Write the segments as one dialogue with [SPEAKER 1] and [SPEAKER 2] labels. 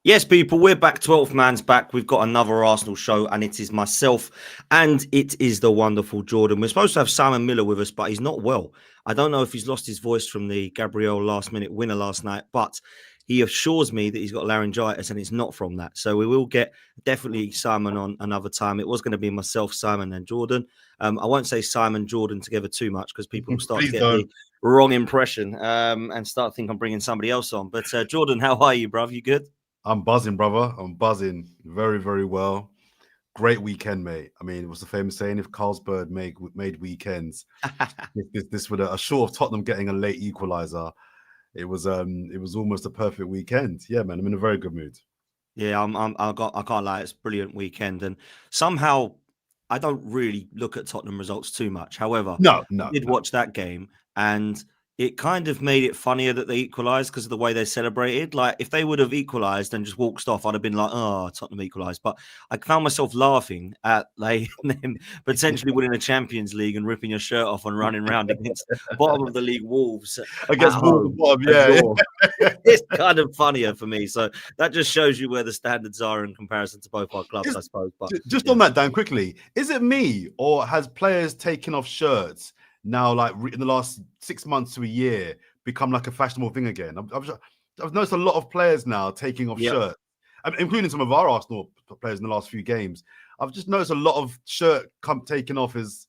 [SPEAKER 1] Yes, people, we're back. 12th man's back. We've got another Arsenal show, and it is myself and it is the wonderful Jordan. We're supposed to have Simon Miller with us, but he's not well. I don't know if he's lost his voice from the Gabriel last minute winner last night, but he assures me that he's got laryngitis and it's not from that. So we will get definitely Simon on another time. It was going to be myself, Simon, and Jordan. I won't say Simon, Jordan together too much because people will start to get the wrong impression and start thinking I'm bringing somebody else on. But Jordan, how are you, bruv? You good?
[SPEAKER 2] I'm buzzing, brother. I'm buzzing very, very well. Great weekend, mate. I mean, it was the famous saying, if Carlsberg made weekends, this would a short of Tottenham getting a late equaliser. It was almost a perfect weekend. Yeah, man, I'm in a very good mood.
[SPEAKER 1] Yeah, I can't lie, it's a brilliant weekend, and somehow I don't really look at Tottenham results too much. However,
[SPEAKER 2] No.
[SPEAKER 1] I did watch that game, and it kind of made it funnier that they equalised because of the way they celebrated. Like, if they would have equalised and just walked off, I'd have been like, "Oh, Tottenham equalised." But I found myself laughing at them potentially winning a Champions League and ripping your shirt off and running around against bottom of the league Wolves
[SPEAKER 2] Against
[SPEAKER 1] at
[SPEAKER 2] Wolves,
[SPEAKER 1] home.
[SPEAKER 2] yeah.
[SPEAKER 1] It's kind of funnier for me. So that just shows you where the standards are in comparison to both our clubs, I suppose. But
[SPEAKER 2] just on that, Dan, quickly, is it me or has players taking off shirts now, like in the last 6 months to a year, become like a fashionable thing again? I've noticed a lot of players now taking off shirts, including some of our Arsenal players in the last few games. I've just noticed a lot of shirt taking off it's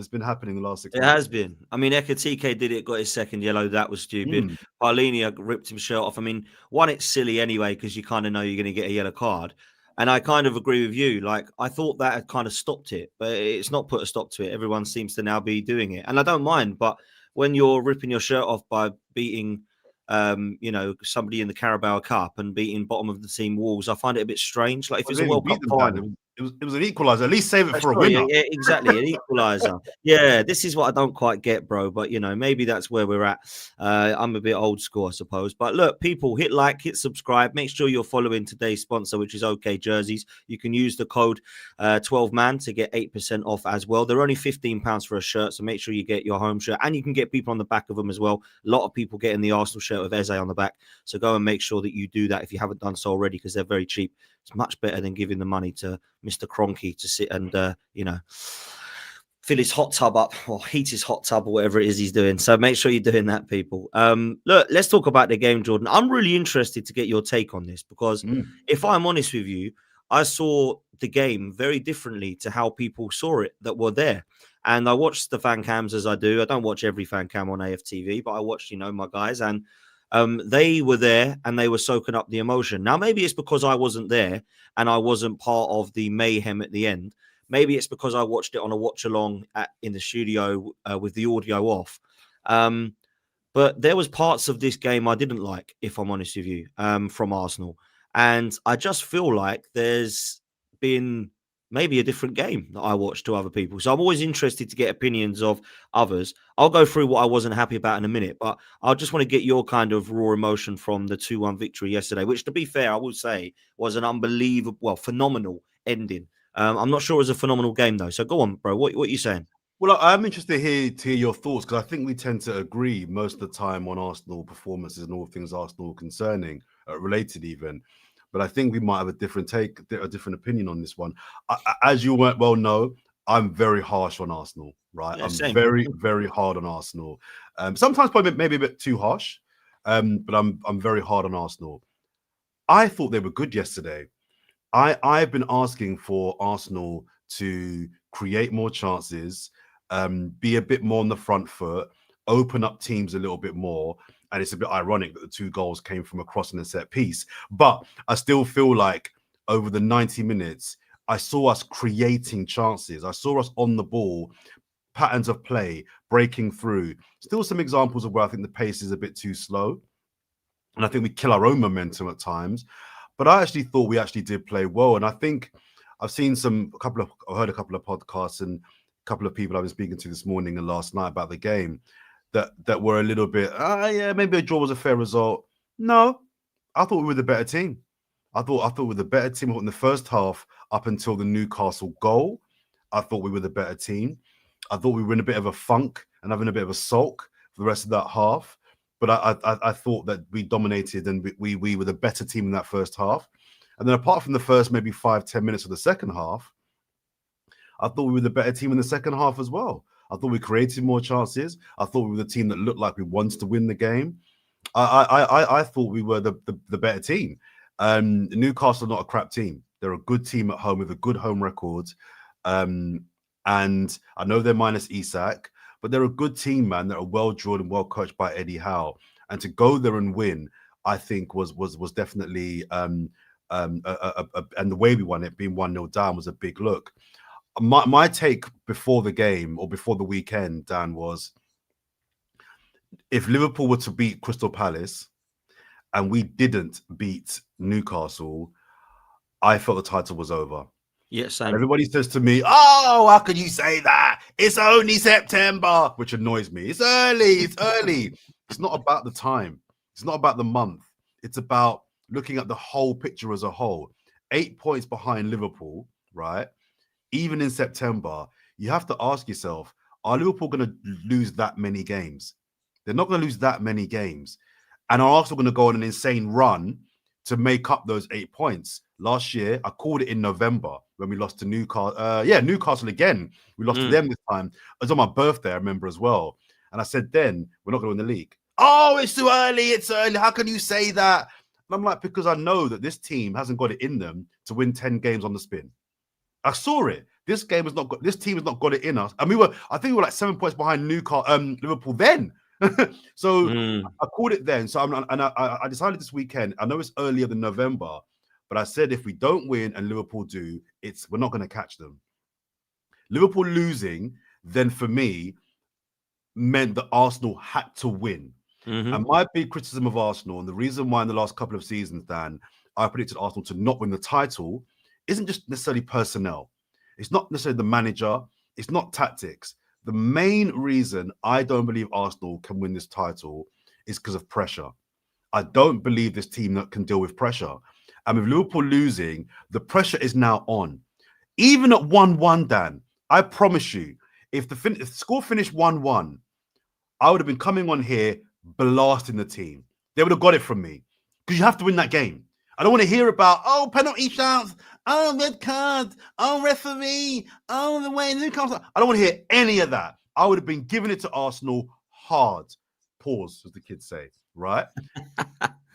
[SPEAKER 2] been happening in the last 6 months.
[SPEAKER 1] It has been. I mean, Ekatike did it, got his second yellow. That was stupid. Paulinho ripped his shirt off. I mean, one, it's silly anyway because you kind of know you're going to get a yellow card. And I kind of agree with you. Like, I thought that had kind of stopped it, but it's not put a stop to it. Everyone seems to now be doing it. And I don't mind. But when you're ripping your shirt off by beating, somebody in the Carabao Cup and beating bottom of the team Wolves, I find it a bit strange. Like, if it's a World Cup final.
[SPEAKER 2] It was an equaliser. At least save it for a winner.
[SPEAKER 1] Yeah, exactly. An equaliser. Yeah, this is what I don't quite get, bro. But, maybe that's where we're at. I'm a bit old school, I suppose. But look, people, hit like, hit subscribe. Make sure you're following today's sponsor, which is OK Jerseys. You can use the code 12man to get 8% off as well. They're only £15 for a shirt, so make sure you get your home shirt. And you can get people on the back of them as well. A lot of people getting the Arsenal shirt with Eze on the back. So go and make sure that you do that if you haven't done so already, because they're very cheap. It's much better than giving the money to Mr. Kroenke to sit and, fill his hot tub up or heat his hot tub or whatever it is he's doing. So make sure you're doing that, people. Look, let's talk about the game, Jordan. I'm really interested to get your take on this because if I'm honest with you, I saw the game very differently to how people saw it that were there. And I watched the fan cams as I do. I don't watch every fan cam on AFTV, but I watched, my guys, and they were there and they were soaking up the emotion. Now, maybe it's because I wasn't there and I wasn't part of the mayhem at the end. Maybe it's because I watched it on a watch along in the studio with the audio off. But there was parts of this game I didn't like, if I'm honest with you, from Arsenal. And I just feel like there's been maybe a different game that I watched to other people. So I'm always interested to get opinions of others. I'll go through what I wasn't happy about in a minute, but I just want to get your kind of raw emotion from the 2-1 victory yesterday, which, to be fair, I would say was an unbelievable, phenomenal ending. I'm not sure it was a phenomenal game, though. So go on, bro. What are you saying?
[SPEAKER 2] Well, I'm interested to hear your thoughts because I think we tend to agree most of the time on Arsenal performances and all things Arsenal concerning, related even. But I think we might have a different take, a different opinion on this one. As you well know, I'm very harsh on Arsenal, right?
[SPEAKER 1] Yeah,
[SPEAKER 2] I'm
[SPEAKER 1] same.
[SPEAKER 2] very, very hard on Arsenal. Sometimes probably maybe a bit too harsh, but I'm very hard on Arsenal. I thought they were good yesterday. I've been asking for Arsenal to create more chances, be a bit more on the front foot, open up teams a little bit more. And it's a bit ironic that the 2 goals came from a cross and a set piece. But I still feel like over the 90 minutes, I saw us creating chances. I saw us on the ball, patterns of play, breaking through. Still some examples of where I think the pace is a bit too slow. And I think we kill our own momentum at times. But I actually thought we actually did play well. And I think I've heard a couple of podcasts and a couple of people I've been speaking to this morning and last night about the game that were a little bit, maybe a draw was a fair result. No, I thought we were the better team. I thought we were the better team in the first half up until the Newcastle goal. I thought we were the better team. I thought we were in a bit of a funk and having a bit of a sulk for the rest of that half. but I thought that we dominated and we were the better team in that first half. And then apart from the first maybe 5-10 minutes of the second half, I thought we were the better team in the second half as well. I thought we created more chances. I thought we were the team that looked like we wanted to win the game. I thought we were the better team. Newcastle are not a crap team. They're a good team at home with a good home record. And I know they're minus Isak, but they're a good team, man. They're well drilled and well coached by Eddie Howe. And to go there and win, I think was definitely and the way we won it, being 1-0 down, was a big look. My take before the game or before the weekend, Dan, was if Liverpool were to beat Crystal Palace and we didn't beat Newcastle, I felt the title was over.
[SPEAKER 1] Yes,
[SPEAKER 2] everybody says to me, "Oh, how can you say that? It's only September," which annoys me. It's early. It's early. It's not about the time. It's not about the month. It's about looking at the whole picture as a whole. 8 points behind Liverpool, right? Even in September, you have to ask yourself, are Liverpool going to lose that many games? They're not going to lose that many games. And are Arsenal going to go on an insane run to make up those 8 points? Last year, I called it in November when we lost to Newcastle. Newcastle again. We lost to them this time. It was on my birthday, I remember as well. And I said then, we're not going to win the league. Oh, it's too early. It's early. How can you say that? And I'm like, because I know that this team hasn't got it in them to win 10 games on the spin. I saw it. This team has not got it in us. And I think we were like 7 points behind Liverpool then. So I called it then. So I decided this weekend, I know it's earlier than November, but I said if we don't win and Liverpool do, we're not going to catch them. Liverpool losing, then for me, meant that Arsenal had to win. And my big criticism of Arsenal, and the reason why in the last couple of seasons, Dan, I predicted Arsenal to not win the title, isn't just necessarily personnel. It's not necessarily the manager. It's not tactics. The main reason I don't believe Arsenal can win this title is because of pressure. I don't believe this team can deal with pressure. And with Liverpool losing, the pressure is now on. Even at 1-1, Dan, I promise you, if the score finished 1-1, I would have been coming on here blasting the team. They would have got it from me because you have to win that game. I don't want to hear about, oh, penalty shouts, oh, red cards, oh, referee, oh, the way Newcastle. I don't want to hear any of that. I would have been giving it to Arsenal hard. Pause, as the kids say, right?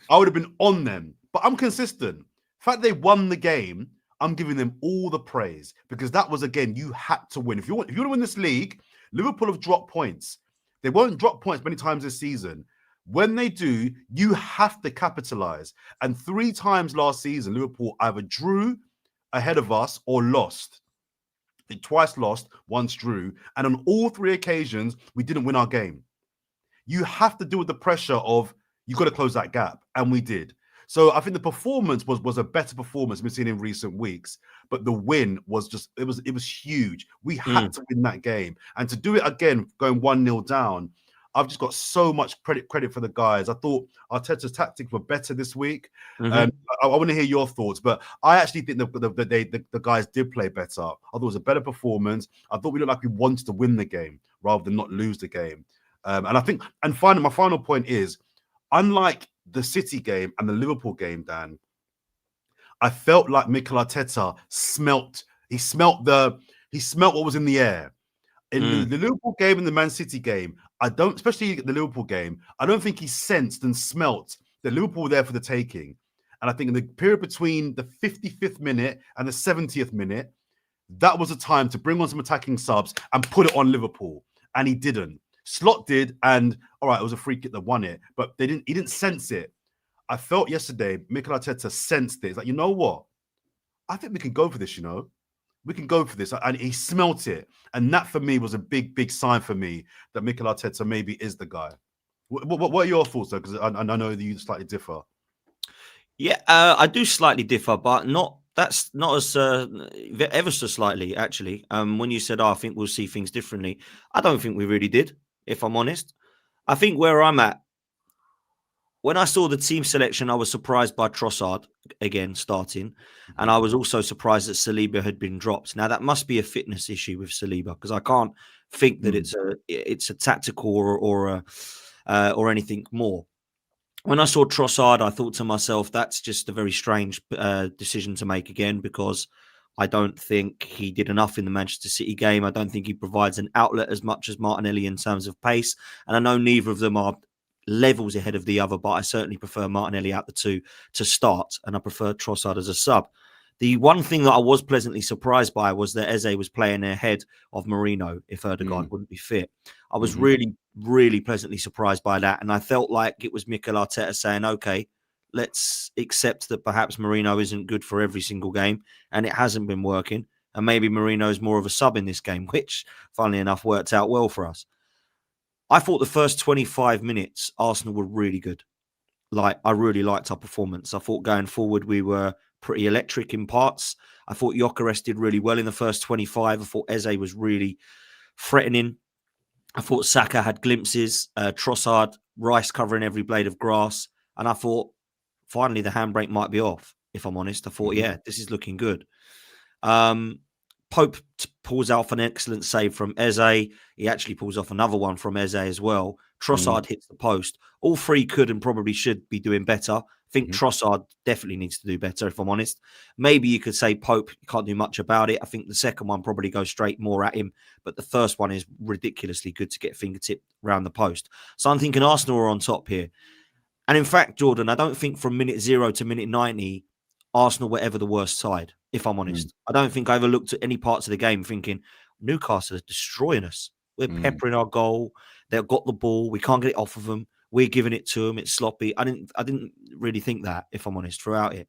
[SPEAKER 2] I would have been on them, but I'm consistent. The fact they won the game, I'm giving them all the praise because that was, again, you had to win. If you want to win this league, Liverpool have dropped points. They won't drop points many times this season. When they do, you have to capitalize. And 3 times last season, Liverpool either drew ahead of us or lost. They twice lost, once drew. And on all 3 occasions, we didn't win our game. You have to deal with the pressure of, you've got to close that gap. And we did. So I think the performance was a better performance we've seen in recent weeks. But the win was just, it was huge. We had to win that game. And to do it again, going 1-0 down, I've just got so much credit for the guys. I thought Arteta's tactics were better this week. I want to hear your thoughts, but I actually think the guys did play better. I thought it was a better performance. I thought we looked like we wanted to win the game rather than not lose the game. My final point is, unlike the City game and the Liverpool game, Dan, I felt like Mikel Arteta smelt what was in the air. In the Liverpool game and the Man City game, especially the Liverpool game, I don't think he sensed and smelt that Liverpool were there for the taking. And I think in the period between the 55th minute and the 70th minute, that was a time to bring on some attacking subs and put it on Liverpool. And he didn't. Slot did, and all right, it was a free kick that won it, but he didn't sense it. I felt yesterday, Mikel Arteta sensed it. It's like, you know what? I think we can go for this, We can go for this. And he smelt it. And that, for me, was a big, big sign for me that Mikel Arteta maybe is the guy. What are your thoughts, though? Because I know that you slightly differ.
[SPEAKER 1] Yeah, I do slightly differ, but that's not as ever so slightly, actually. When you said, I think we'll see things differently, I don't think we really did, if I'm honest. I think where I'm at, when I saw the team selection, I was surprised by Trossard again starting. And I was also surprised that Saliba had been dropped. Now, that must be a fitness issue with Saliba, because I can't think that it's a tactical or or anything more. When I saw Trossard, I thought to myself, that's just a very strange decision to make again, because I don't think he did enough in the Manchester City game. I don't think he provides an outlet as much as Martinelli in terms of pace. And I know neither of them are levels ahead of the other, but I certainly prefer Martinelli out the two to start, and I prefer Trossard as a sub. The one thing that I was pleasantly surprised by was that Eze was playing ahead of Marino if Ødegaard wouldn't be fit. I was really, really pleasantly surprised by that. And I felt like it was Mikel Arteta saying, okay, let's accept that perhaps Marino isn't good for every single game, and it hasn't been working. And maybe Marino is more of a sub in this game, which, funnily enough, worked out well for us. I thought the first 25 minutes, Arsenal were really good. I really liked our performance. I thought going forward, we were pretty electric in parts. I thought Gyokeres did really well in the first 25. I thought Eze was really threatening. I thought Saka had glimpses. Trossard, Rice covering every blade of grass. And I thought, finally, the handbrake might be off, if I'm honest. I thought, yeah, this is looking good. Pope pulls off an excellent save from Eze. He actually pulls off another one from Eze as well. Trossard hits the post. All three could and probably should be doing better. I think Trossard definitely needs to do better, if I'm honest. Maybe you could say Pope, you can't do much about it. I think the second one probably goes straight more at him, but the first one is ridiculously good to get fingertip around the post. So I'm thinking Arsenal are on top here. And in fact, Jordan, I don't think from minute 0 to minute 90, Arsenal were ever the worst side, if I'm honest. I don't think I ever looked at any parts of the game thinking, Newcastle is destroying us. We're peppering our goal. They've got the ball. We can't get it off of them. We're giving it to them. It's sloppy. I didn't really think that, if I'm honest, throughout it.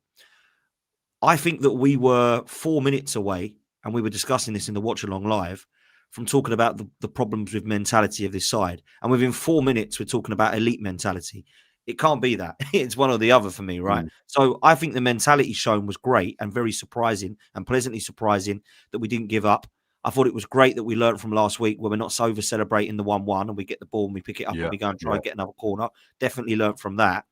[SPEAKER 1] I think that we were 4 minutes away, and we were discussing this in the Watch Along Live, from talking about the problems with mentality of this side. And within 4 minutes, we're talking about elite mentality. It can't be that. It's one or the other for me, right? So I think the mentality shown was great and very surprising and pleasantly surprising that we didn't give up. I thought it was great that we learned from last week where we're not so over-celebrating the 1-1 and we get the ball and we pick it up and we go and try and get another corner. Definitely learned from that.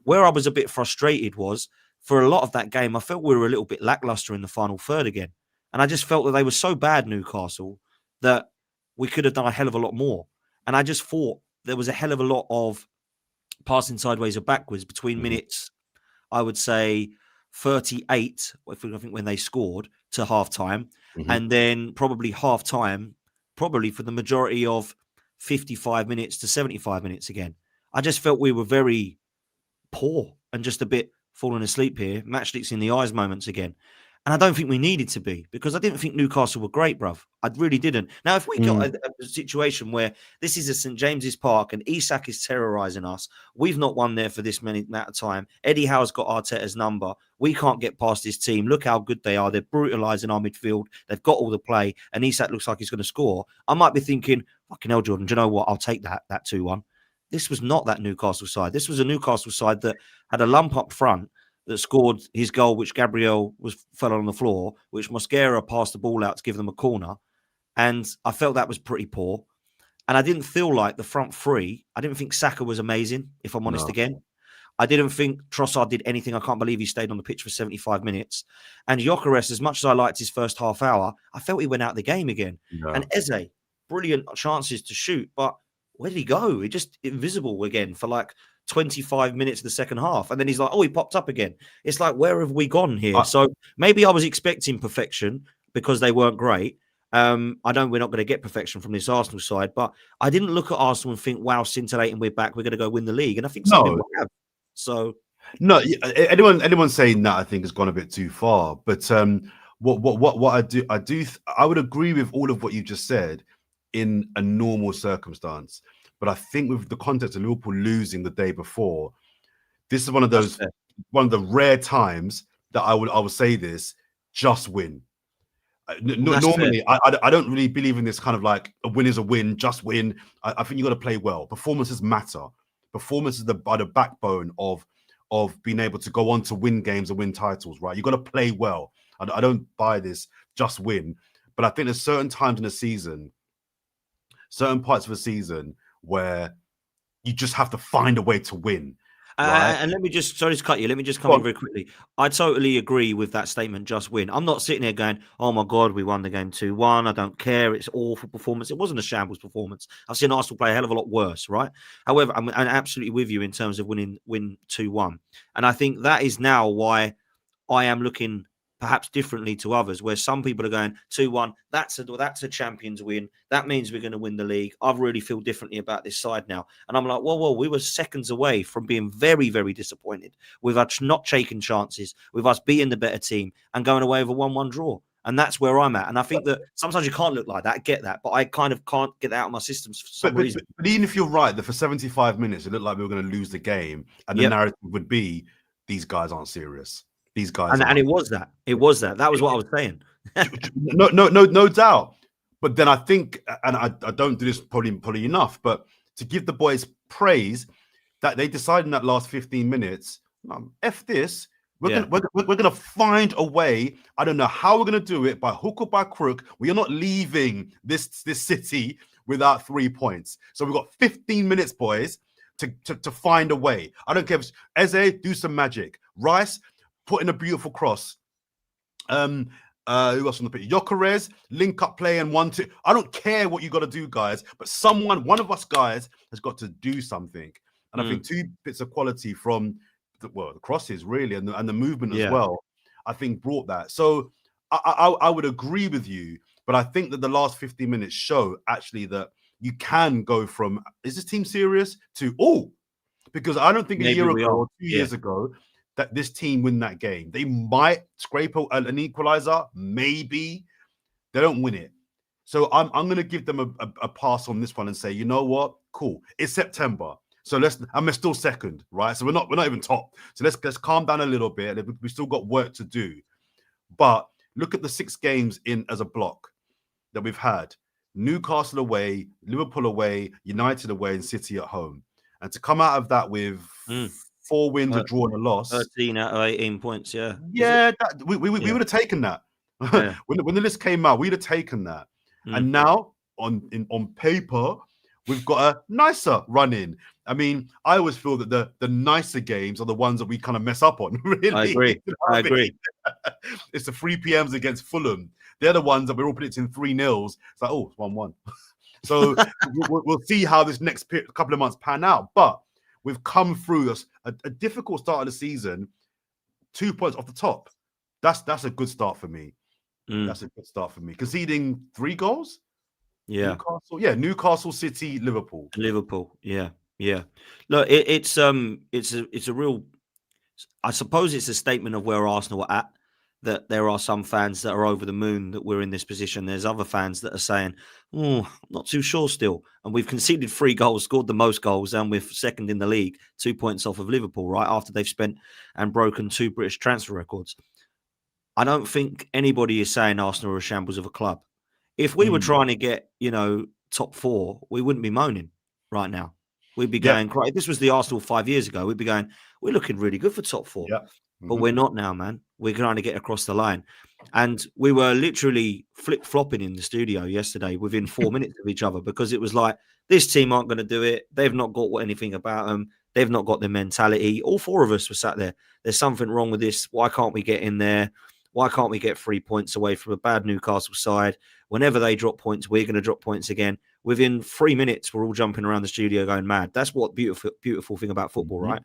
[SPEAKER 1] Where I was a bit frustrated was, for a lot of that game, I felt we were a little bit lackluster in the final third again. And I just felt that they were so bad, Newcastle, that we could have done a hell of a lot more. And I just thought there was a hell of a lot of passing sideways or backwards between minutes, I would say 38, I think when they scored, to half-time. And then probably half-time, probably for the majority of 55 minutes to 75 minutes again. I just felt we were very poor and just a bit falling asleep here. Matchsticks in the eyes moments again. And I don't think we needed to be, because I didn't think Newcastle were great, bruv. I really didn't. Now, if we got a situation where this is a St. James's Park and Isak is terrorising us, we've not won there for this many amount of time. Eddie Howe's got Arteta's number. We can't get past this team. Look how good they are. They're brutalising our midfield. They've got all the play. And Isak looks like he's going to score. I might be thinking, fucking hell, Jordan, do you know what? I'll take that 2-1. This was not that Newcastle side. This was a Newcastle side that had a lump up front, that scored his goal, which Gabriel fell on the floor, which Mosquera passed the ball out to give them a corner. And I felt that was pretty poor. And I didn't feel like the front three, I didn't think Saka was amazing, if I'm honest again. I didn't think Trossard did anything. I can't believe he stayed on the pitch for 75 minutes. And Gyokeres, as much as I liked his first half hour, I felt he went out the game again. And Eze, brilliant chances to shoot, but where did he go? He just invisible again for like 25 minutes of the second half. And then he's like, oh, he popped up again. It's like, where have we gone here? So maybe I was expecting perfection because they weren't great. I know we're not going to get perfection from this Arsenal side, but I didn't look at Arsenal and think, wow, scintillating, we're back, we're going to go win the league. And I think some people have. So
[SPEAKER 2] no, anyone saying that I think has gone a bit too far. But what I would agree with all of what you just said in a normal circumstance. But I think with the context of Liverpool losing the day before, this is one of the rare times that I would say this: just win. Normally, I don't really believe in this kind of like a win is a win, just win. I think you got to play well. Performances matter. Performances are the backbone of being able to go on to win games and win titles. Right? You got to play well. I don't buy this just win. But I think there's certain times in the season, certain parts of the season, where you just have to find a way to win. right?
[SPEAKER 1] And let me just, sorry to cut you. Let me just come
[SPEAKER 2] Go
[SPEAKER 1] in
[SPEAKER 2] on.
[SPEAKER 1] very quickly. I totally agree with that statement, just win. I'm not sitting here going, oh my God, we won the game 2-1. I don't care. It's awful performance. It wasn't a shambles performance. I've seen Arsenal play a hell of a lot worse, right? However, I'm absolutely with you in terms of win 2-1. And I think that is now why I am looking perhaps differently to others, where some people are going 2-1. That's a champions win. That means we're going to win the league. I really feel differently about this side now, and I'm like, well, we were seconds away from being very, very disappointed with us not taking chances, with us being the better team, and going away with a 1-1 draw. And that's where I'm at. And I think that sometimes you can't look like that. I get that, but I kind of can't get that out of my systems for some reason.
[SPEAKER 2] But even if you're right that for 75 minutes it looked like we were going to lose the game, and the narrative would be these guys aren't serious. These guys
[SPEAKER 1] and it was that. It was that. That was what I was saying.
[SPEAKER 2] no doubt. But then I think, and I don't do this probably enough, but to give the boys praise that they decided in that last 15 minutes, F this. We're gonna find a way. I don't know how we're gonna do it, by hook or by crook. We are not leaving this city without 3 points. So we've got 15 minutes, boys, to find a way. I don't care if Eze, do some magic. Rice, put in a beautiful cross. Who else on the pitch? Gyokeres, link up play and 1-2. I don't care what you got to do, guys, but one of us guys has got to do something. And I think 2 bits of quality from the crosses really, and the movement as well, I think brought that. So I would agree with you, but I think that the last 15 minutes show actually that you can go from, is this team serious, to because I don't think a year ago or 2 years ago that this team win that game. They might scrape an equalizer, maybe. They don't win it. So I'm going to give them a pass on this one and say, you know what? Cool. It's September. So and we're still second, right? So we're not even top. So let's calm down a little bit. We still got work to do. But look at the 6 games in as a block that we've had. Newcastle away, Liverpool away, United away, and City at home. And to come out of that with 4 wins, a draw, and a loss.
[SPEAKER 1] 13 out of 18 points, yeah.
[SPEAKER 2] Yeah, we would have taken that.
[SPEAKER 1] Yeah.
[SPEAKER 2] when the list came out, we'd have taken that. And now, on paper, we've got a nicer run in. I mean, I always feel that the nicer games are the ones that we kind of mess up on, really.
[SPEAKER 1] I agree.
[SPEAKER 2] You know I agree. It's the 3 p.m.s against Fulham. They're the ones that we're all predicting 3-0. It's like, it's 1-1. So we'll see how this next couple of months pan out. But we've come through a difficult start of the season, 2 points off the top. That's a good start for me. That's a good start for me. Conceding 3 goals?
[SPEAKER 1] Yeah.
[SPEAKER 2] Newcastle, City, Liverpool.
[SPEAKER 1] Yeah. Look, it's a real, I suppose it's a statement of where Arsenal are at, that there are some fans that are over the moon that we're in this position. There's other fans that are saying, I'm not too sure still. And we've conceded 3 goals, scored the most goals, and we're second in the league, 2 points off of Liverpool, right? After they've spent and broken 2 British transfer records. I don't think anybody is saying Arsenal are a shambles of a club. If we were trying to get, top 4, we wouldn't be moaning right now. We'd be going, if this was the Arsenal 5 years ago, we'd be going, we're looking really good for top 4.
[SPEAKER 2] Yeah.
[SPEAKER 1] But we're not now, man. We're trying to get across the line. And we were literally flip-flopping in the studio yesterday within 4 minutes of each other, because it was like, this team aren't going to do it. They've not got anything about them. They've not got the mentality. All 4 of us were sat there. There's something wrong with this. Why can't we get in there? Why can't we get 3 points away from a bad Newcastle side? Whenever they drop points, we're going to drop points again. Within 3 minutes, we're all jumping around the studio going mad. That's what beautiful thing about football, right?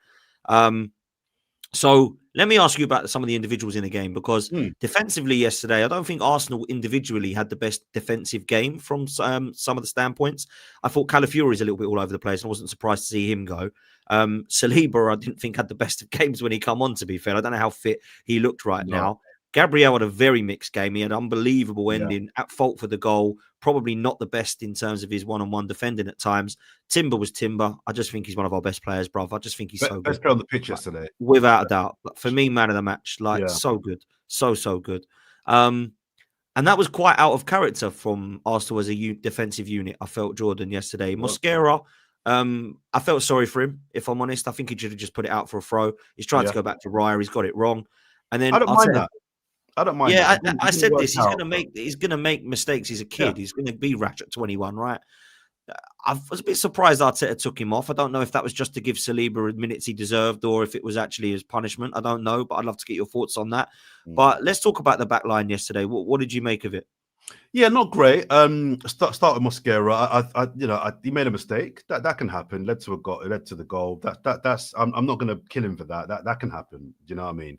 [SPEAKER 1] So let me ask you about some of the individuals in the game, because defensively yesterday, I don't think Arsenal individually had the best defensive game from some of the standpoints. I thought Calafiori is a little bit all over the place. I wasn't surprised to see him go. Saliba, I didn't think had the best of games when he come on, to be fair. I don't know how fit he looked now. Gabriel had a very mixed game. He had unbelievable ending, at fault for the goal. Probably not the best in terms of his one-on-one defending at times. Timber was Timber. I just think he's one of our best players, bruv. I just think he's so good.
[SPEAKER 2] Best player on the pitch yesterday.
[SPEAKER 1] Without a doubt. But for me, man of the match. So good. So good. And that was quite out of character from Arsenal as a defensive unit, I felt, Jordan, yesterday. Mosquera, I felt sorry for him, if I'm honest. I think he should have just put it out for a throw. He's tried to go back to Raya. He's got it wrong. And then
[SPEAKER 2] I don't mind that. I don't mind.
[SPEAKER 1] Yeah, I said this. He's going to make mistakes. He's a kid. He's going to be rash at 21, right? I was a bit surprised Arteta took him off. I don't know if that was just to give Saliba the minutes he deserved or if it was actually his punishment. I don't know, but I'd love to get your thoughts on that. But let's talk about the back line yesterday. What did you make of it?
[SPEAKER 2] Yeah, not great. Start with Mosquera. He made a mistake. That can happen. Led to a goal. Led to the goal. That's. I'm not going to kill him for that. That can happen. Do you know what I mean?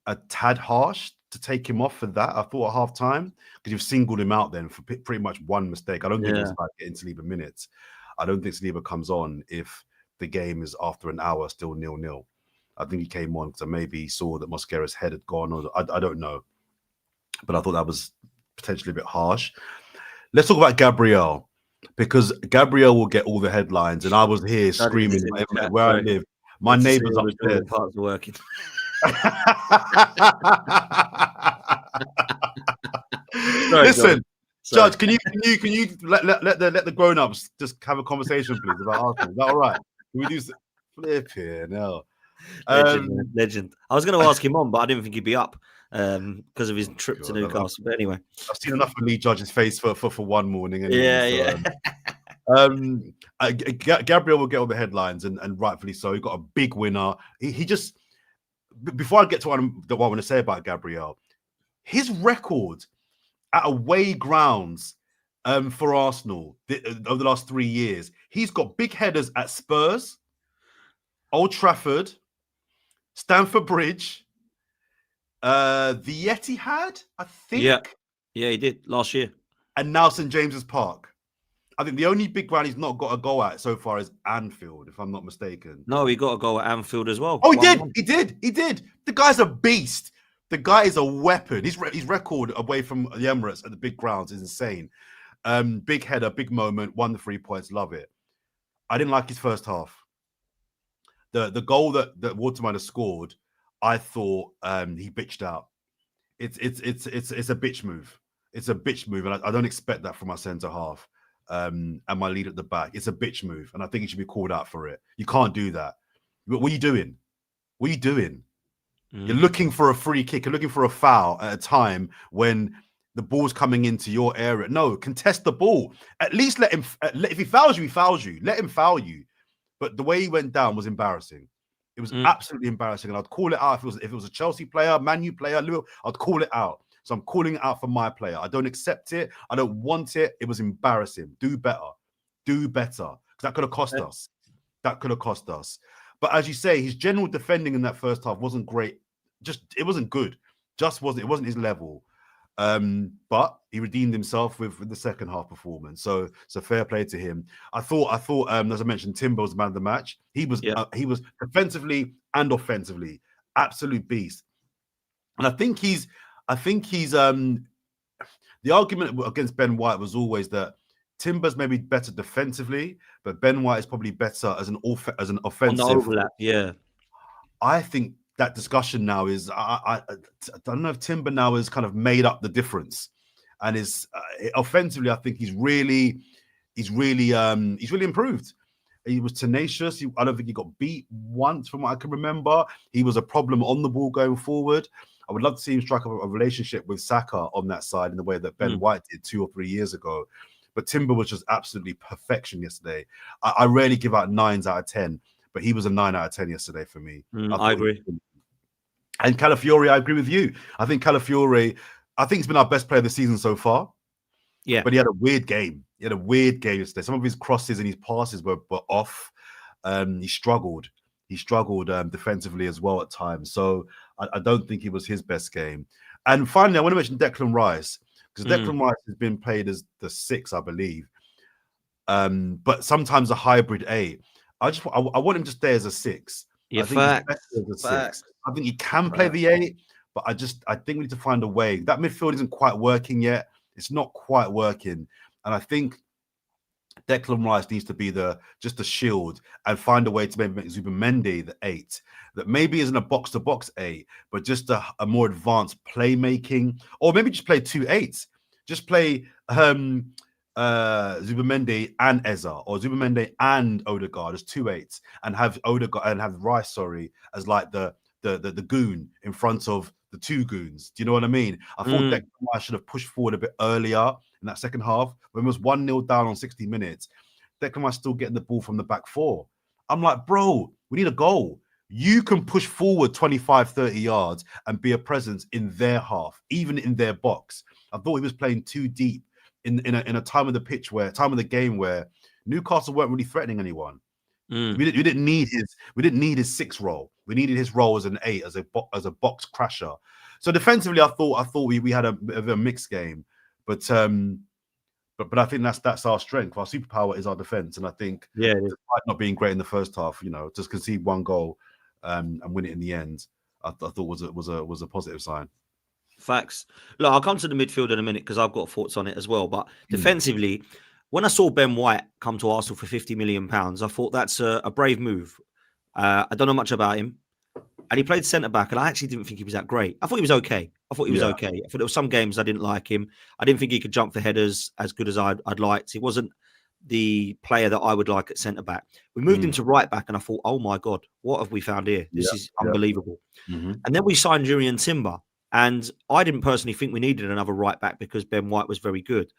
[SPEAKER 2] A tad harsh to take him off for that. I thought at half time because you've singled him out then for pretty much one mistake. I don't think it was about getting Saliba minutes. I don't think Saliba comes on if the game is after an hour still 0-0. I think he came on because maybe he saw that Mosquera's head had gone, or I don't know. But I thought that was potentially a bit harsh. Let's talk about Gabriel, because Gabriel will get all the headlines, and I was here screaming where I live. My neighbours upstairs.
[SPEAKER 1] Parts are working.
[SPEAKER 2] Listen, Judge, can you let the grown-ups just have a conversation, please, about Arsenal? Is that all right? Can we do flip here now?
[SPEAKER 1] Legend. I was going to ask him on, but I didn't think he'd be up because of his trip to Newcastle. But anyway,
[SPEAKER 2] I've seen enough of Lee Judge's face for one morning.
[SPEAKER 1] Anyway,
[SPEAKER 2] Gabriel will get all the headlines, and rightfully so. He got a big winner. He just, before I get to what I want to say about Gabriel, his record at away grounds for Arsenal over the last 3 years, he's got big headers at Spurs, Old Trafford, Stamford Bridge, the Etihad, I think.
[SPEAKER 1] Yeah, he did last year.
[SPEAKER 2] And now St. James's Park. I think the only big ground he's not got a goal at so far is Anfield, if I'm not mistaken.
[SPEAKER 1] No, he got a goal at Anfield as well.
[SPEAKER 2] Oh, he did. The guy's a beast. The guy is a weapon. His record away from the Emirates at the big grounds is insane. Big header, big moment, won the 3 points, love it. I didn't like his first half. The goal that Waterman has scored, I thought he bitched out. It's a bitch move. It's a bitch move, and I don't expect that from our centre half and my lead at the back. It's a bitch move, and I think he should be called out for it. You can't do that. What are you doing? What are you doing? You're looking for a free kick. You're looking for a foul at a time when the ball's coming into your area. No, contest the ball. At least let him. If he fouls you, he fouls you. Let him foul you. But the way he went down was embarrassing. It was absolutely embarrassing, and I'd call it out if it was a Chelsea player, Man U player, I'd call it out. So I'm calling it out for my player. I don't accept it. I don't want it. It was embarrassing. Do better. Do better. Because that could have cost us. That could have cost us. But as you say, his general defending in that first half wasn't great. It wasn't good. It wasn't his level. But he redeemed himself with the second half performance. So fair play to him. I thought as I mentioned, Timber was the man of the match. He was defensively and offensively absolute beast. And I think he's the argument against Ben White was always that Timber's maybe better defensively, but Ben White is probably better as an offensive.
[SPEAKER 1] On the overlap, yeah.
[SPEAKER 2] I think that discussion now is I don't know if Timber now has kind of made up the difference, and is offensively I think he's really improved. He was tenacious. I don't think he got beat once from what I can remember. He was a problem on the ball going forward. I would love to see him strike up a relationship with Saka on that side in the way that Ben White did 2 or 3 years ago. But Timber was just absolutely perfection yesterday. I rarely give out 9s out of 10, but he was a 9 out of 10 yesterday for me.
[SPEAKER 1] I agree.
[SPEAKER 2] And Calafiori, I agree with you. I think Calafiori, he's been our best player of the season so far.
[SPEAKER 1] Yeah.
[SPEAKER 2] But he had a weird game. He had a weird game yesterday. Some of his crosses and his passes were off. He struggled. He struggled defensively as well at times. So I don't think it was his best game. And finally, I want to mention Declan Rice, because Declan Rice has been played as the 6, I believe. But sometimes a hybrid 8. I want him to stay as a 6.
[SPEAKER 1] Yeah,
[SPEAKER 2] I think he's better as a 6. I think he can play the 8, but I think we need to find a way. That midfield isn't quite working yet. It's not quite working. And I think Declan Rice needs to be just a shield and find a way to maybe make Zubimendi the 8. That maybe isn't a box-to-box 8, but just a more advanced playmaking. Or maybe just play 2 8s. Just play Zubimendi and Eza, or Zubimendi and Odegaard as 2 8s, and have Odegaard and have Rice, as like the goon in front of the 2 goons. Do you know what I mean? I thought Declan Rice should have pushed forward a bit earlier in that second half, when it was 1-0 down on 60 minutes, Declan Rice still getting the ball from the back four. I'm like, bro, we need a goal. You can push forward 25, 30 yards and be a presence in their half, even in their box. I thought he was playing too deep in a time of the game where Newcastle weren't really threatening anyone. We didn't need his 6 role. We needed his role as an 8, as a box crasher. So defensively, I thought we had a bit of a mixed game, but I think that's our strength. Our superpower is our defense, and I think despite not being great in the first half, just concede 1 goal and win it in the end, I thought was a positive sign.
[SPEAKER 1] Facts. Look, I'll come to the midfield in a minute because I've got thoughts on it as well. But defensively, when I saw Ben White come to Arsenal for £50 million, I thought that's a brave move. I don't know much about him. And he played centre-back, and I actually didn't think he was that great. I thought he was okay. I thought there were some games I didn't like him. I didn't think he could jump for headers as good as I'd liked. He wasn't the player that I would like at centre-back. We moved him to right-back, and I thought, oh, my God, what have we found here? This is unbelievable. And then we signed Jurriën Timber, and I didn't personally think we needed another right-back because Ben White was very good.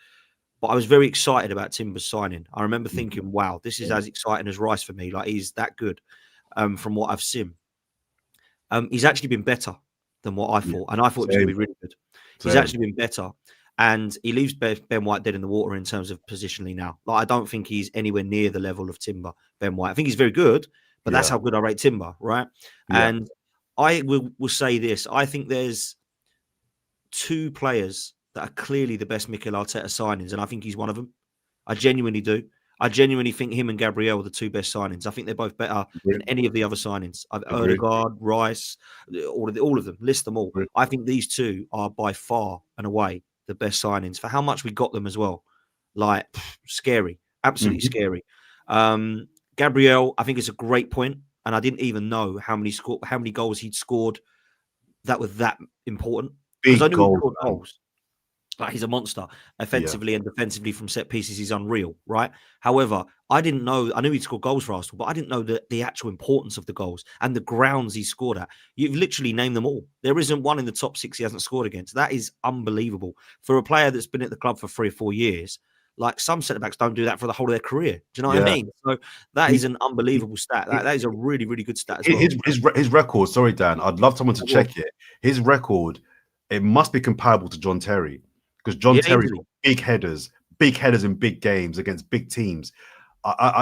[SPEAKER 1] But I was very excited about Timber's signing. I remember thinking, wow, this is as exciting as Rice for me. Like, he's that good from what I've seen. He's actually been better than what I thought. And I thought he was going to be really good. He's actually been better. And he leaves Ben White dead in the water in terms of positionally now. Like, I don't think he's anywhere near the level of Timber, Ben White. I think he's very good, but that's how good I rate Timber, right? And I will say this. I think there's 2 players that are clearly the best Mikel Arteta signings, and I think he's one of them. I genuinely do. I genuinely think him and Gabriel are the 2 best signings. I think they're both better than any of the other signings. Odegaard, Rice, all of them. List them all. I think these 2 are by far and away the best signings for how much we got them as well. Like, scary. Absolutely scary. Gabriel, I think it's a great point, and I didn't even know how many goals he'd scored that were that important. Because I knew he scored goals. Like, he's a monster offensively and defensively from set pieces. He's unreal, right? However, I didn't know. I knew he'd scored goals for Arsenal, but I didn't know the actual importance of the goals and the grounds he scored at. You've literally named them all. There isn't one in the top 6 he hasn't scored against. That is unbelievable for a player that's been at the club for 3 or 4 years. Like, some centre backs don't do that for the whole of their career. Do you know what I mean? So that is an unbelievable stat. That is a really, really good stat as well.
[SPEAKER 2] His record. Sorry, Dan. I'd love someone to check it. His record. It must be comparable to John Terry. Because John Terry's got big headers in big games against big teams.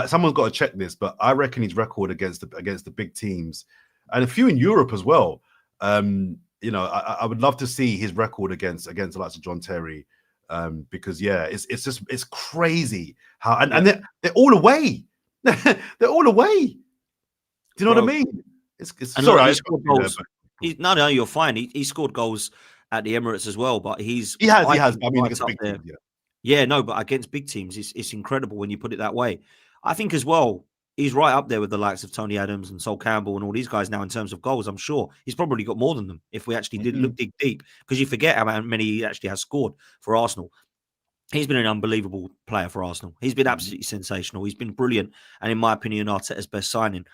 [SPEAKER 2] Someone's got to check this, but I reckon his record against the big teams, and a few in Europe as well. I would love to see his record against the likes of John Terry, because it's crazy how and they're all away. They're all away. Do you know what I mean? Sorry,
[SPEAKER 1] he scored goals. No, you're fine. He scored goals at the Emirates as well, but he has.
[SPEAKER 2] I mean, against big teams,
[SPEAKER 1] but against big teams, it's incredible when you put it that way. I think as well, he's right up there with the likes of Tony Adams and Sol Campbell and all these guys now in terms of goals. I'm sure he's probably got more than them if we actually dig deep, because you forget how many he actually has scored for Arsenal. He's been an unbelievable player for Arsenal. He's been absolutely sensational. He's been brilliant, and in my opinion, Arteta's best signing.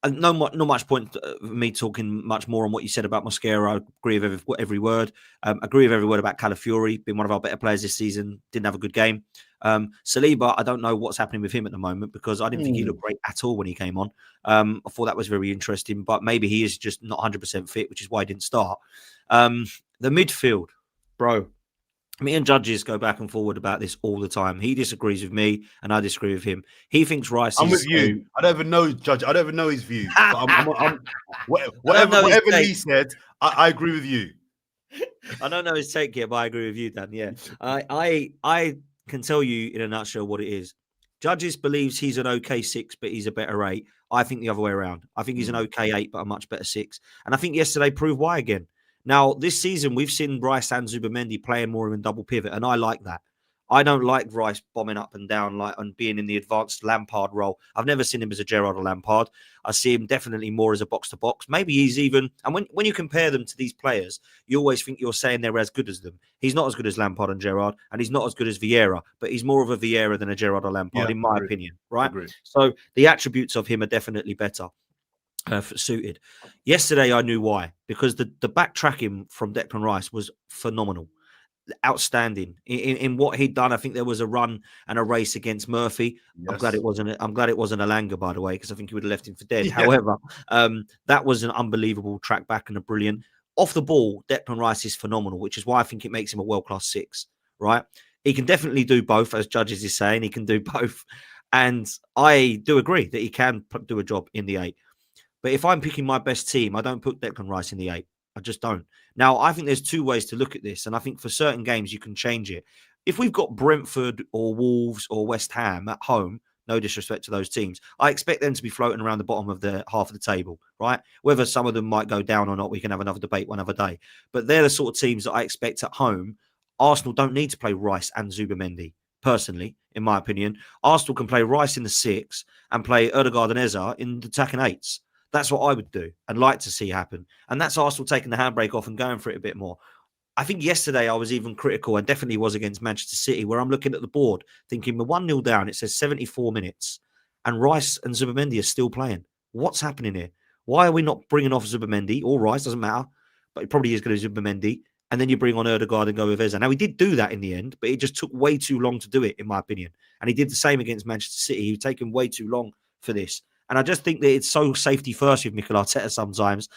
[SPEAKER 1] Not much point me talking much more on what you said about Mosquera. I agree with every word. Agree with every word about Calafiori, being one of our better players this season. Didn't have a good game. Saliba, I don't know what's happening with him at the moment, because I didn't think he looked great at all when he came on. I thought that was very interesting, but maybe he is just not 100% fit, which is why he didn't start. The midfield, bro. Me and Judges go back and forward about this all the time. He disagrees with me, and I disagree with him. He thinks Rice.
[SPEAKER 2] I'm with you. I don't even know Judge. I don't even know his views. Whatever he said, I agree with you.
[SPEAKER 1] I don't know his take yet, but I agree with you, Dan. Yeah, I can tell you in a nutshell what it is. Judges believes he's an okay 6, but he's a better 8. I think the other way around. I think he's an okay 8, but a much better 6. And I think yesterday proved why again. Now, this season, we've seen Rice and Zubimendi playing more in double pivot, and I like that. I don't like Rice bombing up and down and being in the advanced Lampard role. I've never seen him as a Gerrard or Lampard. I see him definitely more as a box-to-box. Maybe he's even... And when you compare them to these players, you always think you're saying they're as good as them. He's not as good as Lampard and Gerrard, and he's not as good as Vieira, but he's more of a Vieira than a Gerrard or Lampard, in my opinion, right? So the attributes of him are definitely better. Suited. Yesterday, I knew why, because the backtracking from Declan Rice was phenomenal. outstanding in what he'd done. I think there was a run and a race against Murphy.
[SPEAKER 2] Yes.
[SPEAKER 1] I'm glad it wasn't Alanga, by the way, because I think he would have left him for dead.
[SPEAKER 2] Yeah.
[SPEAKER 1] However, that was an unbelievable track back and a brilliant off the ball. Declan Rice is phenomenal, which is why I think it makes him a world-class 6. Right? He can definitely do both, as Judges is saying. He can do both, and I do agree that he can do a job in the 8. But if I'm picking my best team, I don't put Declan Rice in the 8. I just don't. Now, I think there's 2 ways to look at this, and I think for certain games you can change it. If we've got Brentford or Wolves or West Ham at home, no disrespect to those teams, I expect them to be floating around the bottom of the half of the table, right? Whether some of them might go down or not, we can have another debate one other day. But they're the sort of teams that I expect at home. Arsenal don't need to play Rice and Zubimendi, personally, in my opinion. Arsenal can play Rice in the 6 and play Ødegaard and Eza in the attacking 8s. That's what I would do and like to see happen. And that's Arsenal taking the handbrake off and going for it a bit more. I think yesterday I was even critical and definitely was against Manchester City, where I'm looking at the board thinking we're 1-0 down. It says 74 minutes and Rice and Zubimendi are still playing. What's happening here? Why are we not bringing off Zubimendi or Rice? Doesn't matter. But it probably is going to be Zubimendi. And then you bring on Ødegaard and go with Eza. Now, he did do that in the end, but it just took way too long to do it, in my opinion. And he did the same against Manchester City. He was taking way too long for this. And I just think that it's so safety first with Mikel Arteta sometimes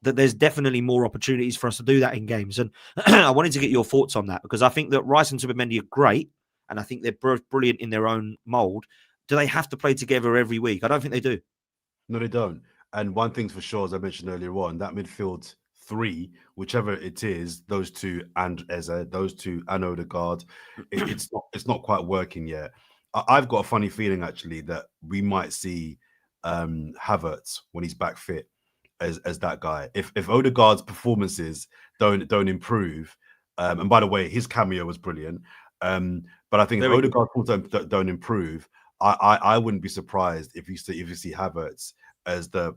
[SPEAKER 1] that there's definitely more opportunities for us to do that in games. And I wanted to get your thoughts on that because I think that Rice and Zubimendi are great. And I think they're both brilliant in their own mould. Do they have to play together every week? I don't think they do.
[SPEAKER 2] No, they don't. And one thing's for sure, as I mentioned earlier on, that midfield 3, whichever it is, those 2 and Eze, those 2 and Ødegaard, it's not quite working yet. I've got a funny feeling actually that we might see Havertz when he's back fit as that guy. If Ødegaard's performances don't improve, and by the way, his cameo was brilliant. But I think if Ødegaard's performances don't improve, I wouldn't be surprised if you see Havertz as the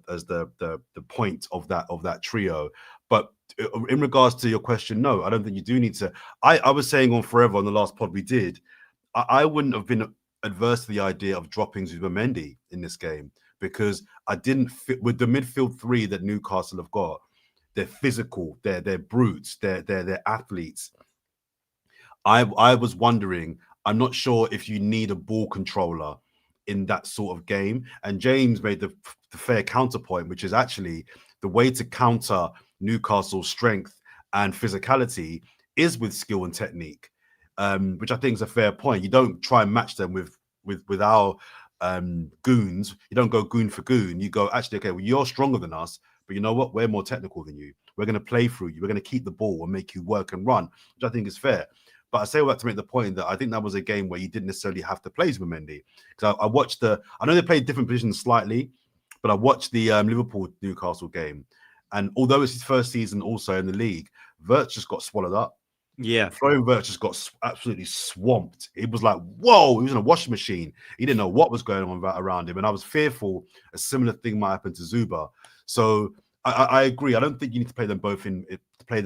[SPEAKER 2] point of that trio. But in regards to your question, no, I don't think you do need to. I was saying on Forever on the last pod we did, I wouldn't have been adverse to the idea of dropping Zubimendi in this game because I didn't fit with the midfield 3 that Newcastle have got. They're physical, they're brutes, they're athletes. I was wondering, I'm not sure if you need a ball controller in that sort of game. And James made the fair counterpoint, which is actually the way to counter Newcastle's strength and physicality is with skill and technique, which I think is a fair point. You don't try and match them with our goons. You don't go goon for goon. You go, actually, okay, well, you're stronger than us, but you know what? We're more technical than you. We're going to play through you. We're going to keep the ball and make you work and run, which I think is fair. But I say all that to make the point that I think that was a game where you didn't necessarily have to play Zubimendi. Because I watched I know they played different positions slightly, but I watched the Liverpool-Newcastle game. And although it's his first season also in the league, Wirtz just got swallowed up.
[SPEAKER 1] Yeah.
[SPEAKER 2] Florian Wirtz just got absolutely swamped. It was like, whoa, he was in a washing machine. He didn't know what was going on around him. And I was fearful a similar thing might happen to Zuba. So I agree. I don't think you need to play them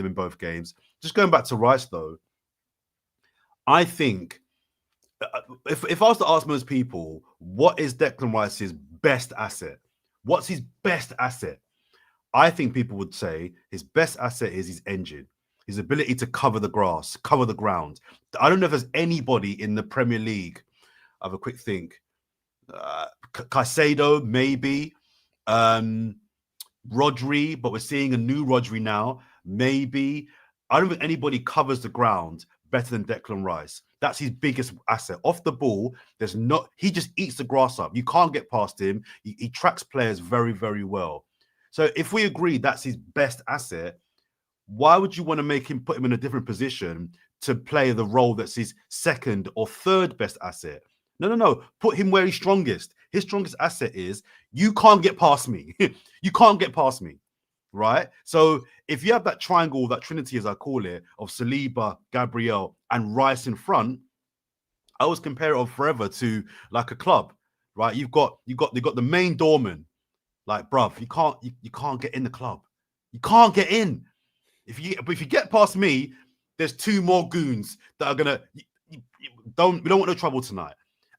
[SPEAKER 2] in both games. Just going back to Rice, though, I think if I was to ask most people, what is Declan Rice's best asset? What's his best asset? I think people would say his best asset is his engine, his ability to cover the grass, cover the ground. I don't know if there's anybody in the Premier League. I have a quick think. Caicedo, maybe. Rodri, but we're seeing a new Rodri now. Maybe. I don't think anybody covers the ground better than Declan Rice. That's his biggest asset. Off the ball, he just eats the grass up. You can't get past him. He tracks players very, very well. So if we agree that's his best asset, why would you want to put him in a different position to play the role that's his second or third best asset? No. Put him where he's strongest. His strongest asset is you can't get past me. You can't get past me. Right? So if you have that triangle, that trinity, as I call it, of Saliba, Gabriel, and Rice in front, I always compare it forever to like a club, right? You've got the main doorman. Like, bruv, you can't get in the club. You can't get in. If you get past me, there's 2 more goons that are gonna we don't want no trouble tonight.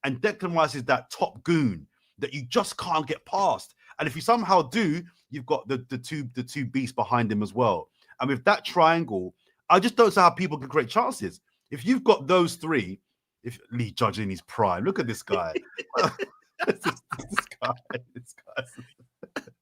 [SPEAKER 2] And Declan Rice is that top goon that you just can't get past. And if you somehow do, you've got the two beasts behind him as well. And with that triangle, I just don't see how people can create chances. If you've got those three, if Lee Judge in his prime, look at this guy. this guy.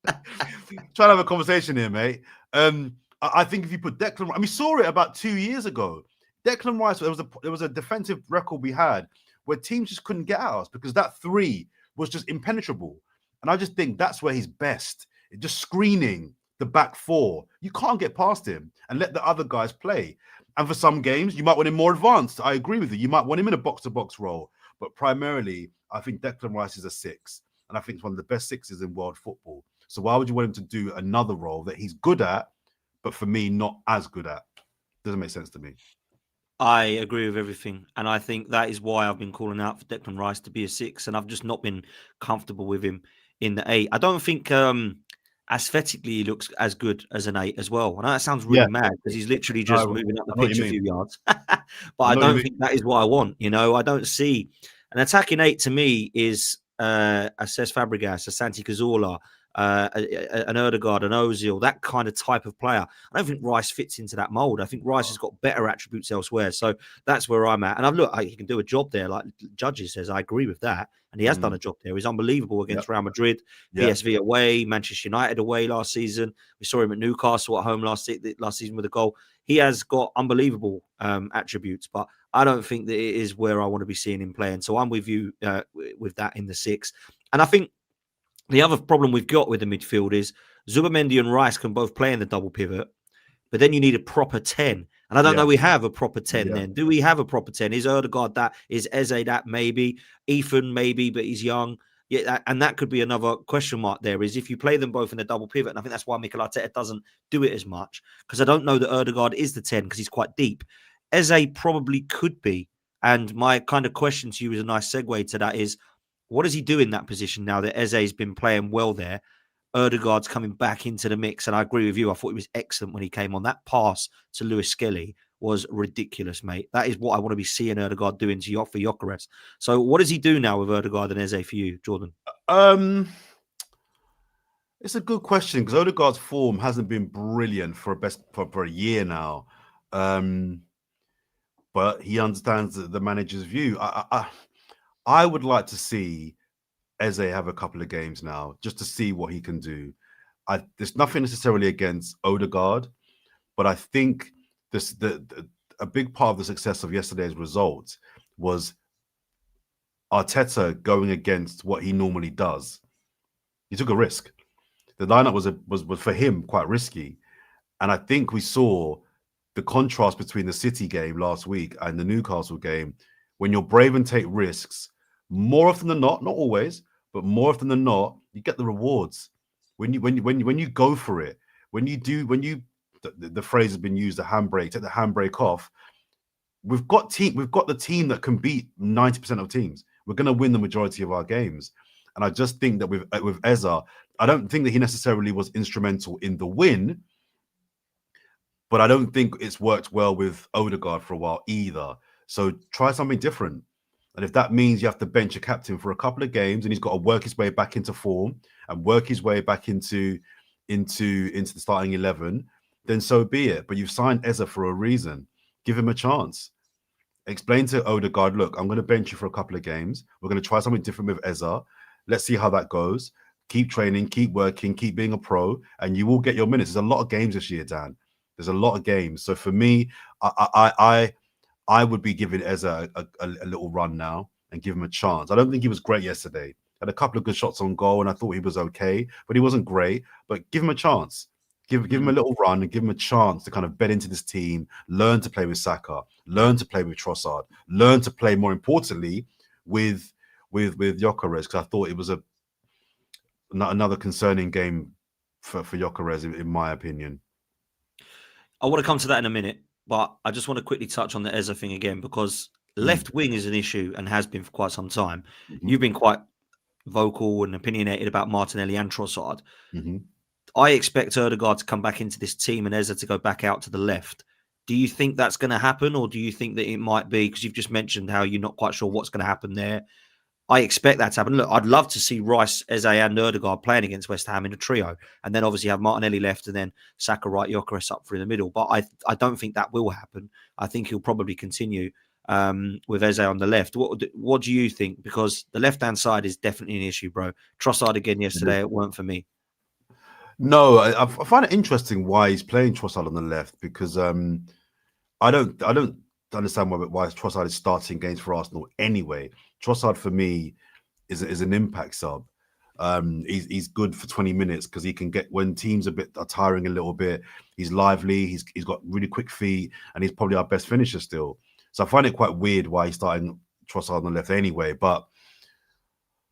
[SPEAKER 2] Trying to have a conversation here, mate. I think if you put Declan, we saw it about 2 years ago. Declan Rice, there was a defensive record we had where teams just couldn't get at us because that three was just impenetrable. And I just think that's where he's best. Just screening the back four. You can't get past him and let the other guys play. And for some games, you might want him more advanced. I agree with you. You might want him in a box-to-box role. But primarily, I think Declan Rice is a 6. And I think it's one of the best 6s in world football. So why would you want him to do another role that he's good at, but for me, not as good at? Doesn't make sense to me.
[SPEAKER 1] I agree with everything. And I think that is why I've been calling out for Declan Rice to be a 6. And I've just not been comfortable with him in the 8. I don't think aesthetically he looks as good as an 8 as well. I know that sounds really mad because he's literally just moving up the pitch a few yards. But I don't think that is what I want. I don't see an attacking 8 to me is a Cesc Fabregas, a Santi Cazorla, an Ødegaard, an Ozil, that kind of type of player. I don't think Rice fits into that mold. I think Rice has got better attributes elsewhere. So that's where I'm at. And he can do a job there. Like Judges says, I agree with that. And he has done a job there. He's unbelievable against Real Madrid, PSV away, Manchester United away last season. We saw him at Newcastle at home last season with a goal. He has got unbelievable attributes, but I don't think that it is where I want to be seeing him playing. So I'm with you with that in the 6. And I think the other problem we've got with the midfield is Zubimendi and Rice can both play in the double pivot, but then you need a proper 10. And I don't know we have a proper 10 then. Do we have a proper 10? Is Ødegaard that? Is Eze that? Maybe. Ethan maybe, but he's young. Yeah, and that could be another question mark there, is if you play them both in the double pivot. And I think that's why Mikel Arteta doesn't do it as much, because I don't know that Ødegaard is the 10 because he's quite deep. Eze probably could be. And my kind of question to you is a nice segue to that is, what does he do in that position now that Eze's been playing well there? Ødegaard's coming back into the mix, and I agree with you. I thought he was excellent when he came on. That pass to Lewis-Skelly was ridiculous, mate. That is what I want to be seeing Ødegaard doing for Gyokeres. So what does he do now with Ødegaard and Eze for you, Jordan?
[SPEAKER 2] It's a good question because Ødegaard's form hasn't been brilliant for a year now. But he understands the manager's view. I would like to see Eze have a couple of games now just to see what he can do. There's nothing necessarily against Ødegaard, but I think a big part of the success of yesterday's result was Arteta going against what he normally does. He took a risk. The lineup was for him quite risky, and I think we saw the contrast between the City game last week and the Newcastle game. When you're brave and take risks, more often than not always, but more often than not, you get the rewards. When you go for it, the phrase has been used, the handbrake, take the handbrake off. We've got the team that can beat 90% of teams. We're going to win the majority of our games. And I just think that with Eze, I don't think that he necessarily was instrumental in the win, but I don't think it's worked well with Ødegaard for a while either. So try something different. And if that means you have to bench a captain for a couple of games and he's got to work his way back into form and work his way back into the starting 11, then so be it. But you've signed Eze for a reason. Give him a chance. Explain to Ødegaard, look, I'm going to bench you for a couple of games. We're going to try something different with Eze. Let's see how that goes. Keep training, keep working, keep being a pro, and you will get your minutes. There's a lot of games this year, Dan. There's a lot of games. So for me, I would be giving Eze a little run now and give him a chance. I don't think he was great yesterday. Had a couple of good shots on goal, and I thought he was okay, but he wasn't great. But give him a chance. Give him a little run and give him a chance to kind of bed into this team, learn to play with Saka, learn to play with Trossard, learn to play, more importantly, with Gyokeres, because I thought it was another concerning game for Gyokeres, in my opinion.
[SPEAKER 1] I want to come to that in a minute, but I just want to quickly touch on the Eze thing again, because left wing is an issue and has been for quite some time. You've been quite vocal and opinionated about Martinelli and Trossard. I expect Ødegaard to come back into this team and Eze to go back out to the left. Do you think that's going to happen, or do you think that it might be, because you've just mentioned how you're not quite sure what's going to happen there? I expect that to happen. Look, I'd love to see Rice, Eze, and Ødegaard playing against West Ham in a trio, and then obviously have Martinelli left, and then Saka right, Gyokeres up through the middle. But I don't think that will happen. I think he'll probably continue with Eze on the left. What do you think? Because the left-hand side is definitely an issue, bro. Trossard again yesterday, it weren't for me.
[SPEAKER 2] No, I find it interesting why he's playing Trossard on the left, because I don't understand why Trossard is starting games for Arsenal anyway. Trossard for me is an impact sub. He's good for 20 minutes because he can get, when teams are tiring a little bit, he's lively, he's got really quick feet, and he's probably our best finisher still. So I find it quite weird why he's starting Trossard on the left anyway. But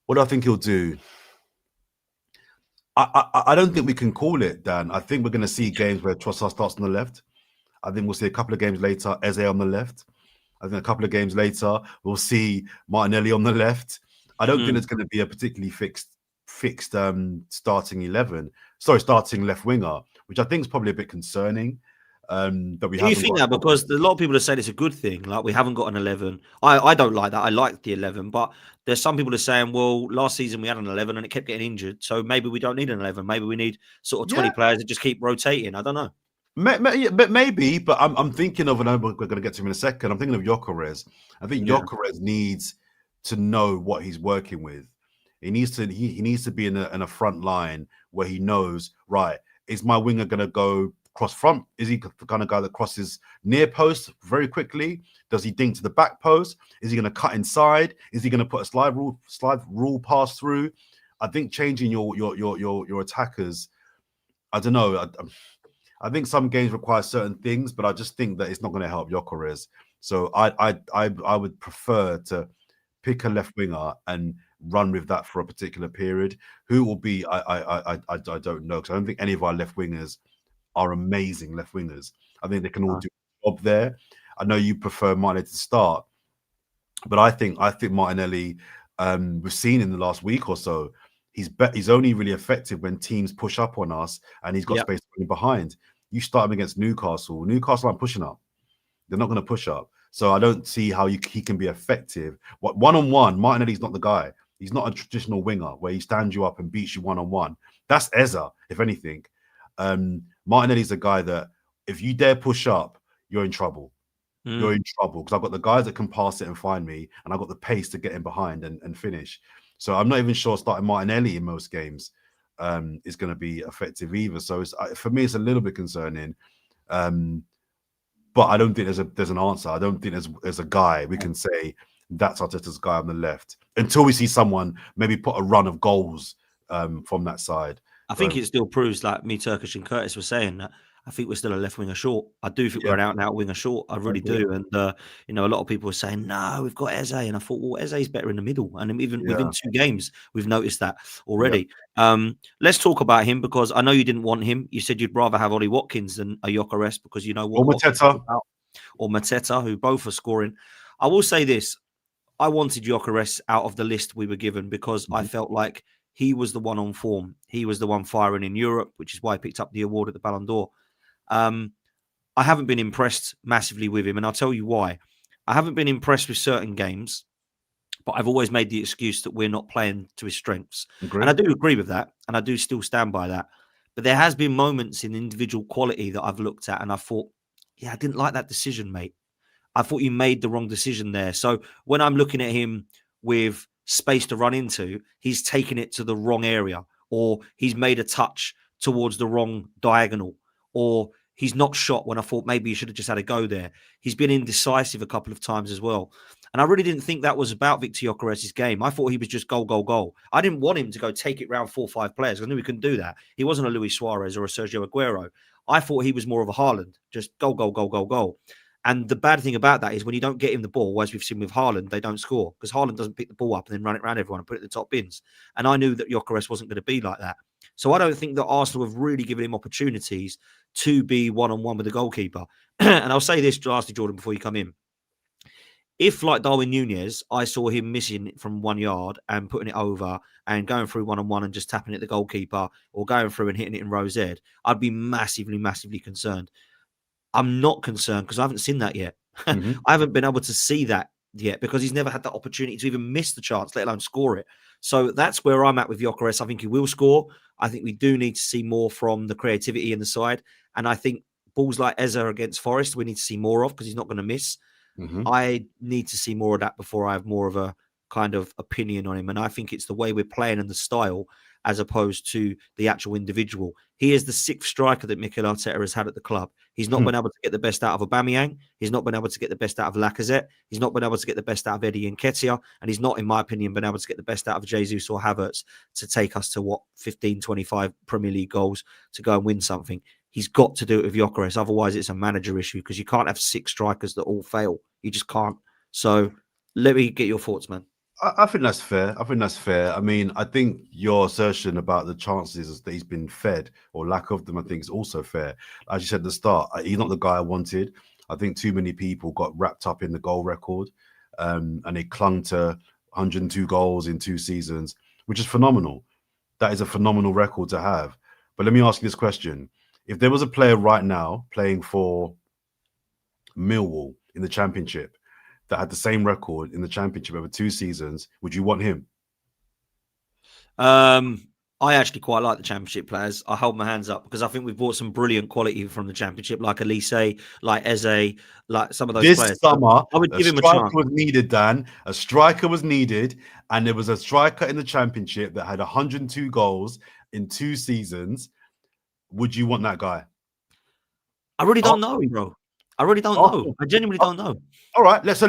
[SPEAKER 2] what do I think he'll do? I don't think we can call it, Dan. I think we're going to see games where Trossard starts on the left. I think we'll see a couple of games later, Eze on the left. I think a couple of games later, we'll see Martinelli on the left. I don't think it's going to be a particularly fixed starting left winger, which I think is probably a bit concerning. That we
[SPEAKER 1] Do you think that? Because a lot of people are saying it's a good thing, like we haven't got an 11. I don't like that. I like the 11, but there's some people are saying, well, last season we had an 11 and it kept getting injured, so maybe we don't need an 11. Maybe we need sort of 20 players that just keep rotating. I don't know.
[SPEAKER 2] Maybe, but I'm thinking of, and we're going to get to him in a second. I'm thinking of Gyokeres. I think Gyokeres needs to know what he's working with. He needs to be in a front line where he knows, right, is my winger going to go cross front? Is he the kind of guy that crosses near post very quickly? Does he dink to the back post? Is he going to cut inside? Is he going to put a slide rule pass through? I think changing your attackers, I don't know. I think some games require certain things, but I just think that it's not going to help Gyokeres. So I would prefer to pick a left winger and run with that for a particular period. Who will be? I don't know, because I don't think any of our left wingers are amazing left wingers. I think they can all do a job there. I know you prefer Martinelli to start, but I think Martinelli, we've seen in the last week or so, he's only really effective when teams push up on us and he's got space behind. You start him against Newcastle. Newcastle aren't pushing up. They're not going to push up. So I don't see how he can be effective. One-on-one, Martinelli's not the guy. He's not a traditional winger where he stands you up and beats you one-on-one. That's Eze, if anything. Martinelli's a guy that if you dare push up, you're in trouble. You're in trouble, because I've got the guys that can pass it and find me, and I've got the pace to get in behind and finish. So I'm not even sure starting Martinelli in most games is going to be effective either. So for me, it's a little bit concerning. But I don't think there's an answer. I don't think there's a guy we can say that's Arteta's guy on the left until we see someone maybe put a run of goals from that side.
[SPEAKER 1] I think it still proves, like me, Turkish and Curtis were saying, that I think we're still a left winger short. I do think we're an out-and-out winger short. I really do. And, a lot of people are saying, no, we've got Eze. And I thought, well, Eze's better in the middle. And even within 2 games, we've noticed that already. Let's talk about him, because I know you didn't want him. You said you'd rather have Ollie Watkins than a Gyokeres, because you know what. Or Mateta, who both are scoring. I will say this. I wanted Gyokeres out of the list we were given, because I felt like he was the one on form. He was the one firing in Europe, which is why he picked up the award at the Ballon d'Or. I haven't been impressed massively with him, and I'll tell you why. I haven't been impressed with certain games, but I've always made the excuse that we're not playing to his strengths. And I do agree with that, and I do still stand by that. But there has been moments in individual quality that I've looked at and I thought, I didn't like that decision, mate. I thought you made the wrong decision there. So when I'm looking at him with space to run into, he's taken it to the wrong area, or he's made a touch towards the wrong diagonal, or he's not shot when I thought maybe he should have just had a go there. He's been indecisive a couple of times as well. And I really didn't think that was about Victor Gyokeres' game. I thought he was just goal, goal, goal. I didn't want him to go take it round 4 or 5 players. I knew he couldn't do that. He wasn't a Luis Suarez or a Sergio Aguero. I thought he was more of a Haaland, just goal, goal, goal, goal, goal. And the bad thing about that is when you don't get him the ball, as we've seen with Haaland, they don't score, because Haaland doesn't pick the ball up and then run it around everyone and put it in the top bins. And I knew that Gyokeres wasn't going to be like that. So I don't think that Arsenal have really given him opportunities to be one-on-one with the goalkeeper. And I'll say this lastly, Jordan, before you come in. If, like Darwin Núñez, I saw him missing from 1 yard and putting it over and going through one-on-one and just tapping it at the goalkeeper, or going through and hitting it in row Z, I'd be massively, massively concerned. I'm not concerned because I haven't seen that yet. I haven't been able to see that yet because he's never had that opportunity to even miss the chance, let alone score it. So that's where I'm at with Gyokeres. I think he will score. I think we do need to see more from the creativity in the side. And I think balls like Eze against Forest, we need to see more of because he's not going to miss. I need to see more of that before I have more of a kind of opinion on him. And I think it's the way we're playing and the style as opposed to the actual individual. He is the sixth striker that Mikel Arteta has had at the club. He's not been able to get the best out of Aubameyang. He's not been able to get the best out of Lacazette. He's not been able to get the best out of Eddie Nketiah. And he's not, in my opinion, been able to get the best out of Jesus or Havertz to take us to 15, 25 Premier League goals to go and win something. He's got to do it with Gyokeres. Otherwise, it's a manager issue because you can't have six strikers that all fail. You just can't. So let me get your thoughts, man.
[SPEAKER 2] I think that's fair. I mean, I think your assertion about the chances that he's been fed or lack of them, I think is also fair. As you said at the start, he's not the guy I wanted. I think too many people got wrapped up in the goal record and they clung to 102 goals in 2 seasons, which is phenomenal. That is a phenomenal record to have. But let me ask you this question. If there was a player right now playing for Millwall in the Championship that had the same record in the Championship over 2 seasons, would you want him?
[SPEAKER 1] I actually quite like the Championship players. I hold my hands up because I think we've brought some brilliant quality from the Championship, like Elise, like Eze, like some of those players.
[SPEAKER 2] This summer,
[SPEAKER 1] I would give him a
[SPEAKER 2] striker
[SPEAKER 1] chance.
[SPEAKER 2] was needed, Dan. A striker was needed, and there was a striker in the Championship that had 102 goals in 2 seasons. Would you want that guy?
[SPEAKER 1] I really don't know, bro. I really don't know. I genuinely don't know.
[SPEAKER 2] All right, let's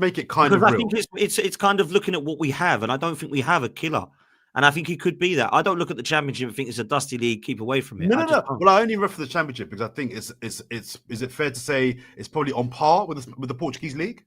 [SPEAKER 2] make it kind of real.
[SPEAKER 1] I think it's kind of looking at what we have, and I don't think we have a killer. And I think he could be that. I don't look at the Championship and think it's a dusty league. Keep away from it.
[SPEAKER 2] No. Well, I only refer to the Championship because I think it's. Is it fair to say it's probably on par with the Portuguese league?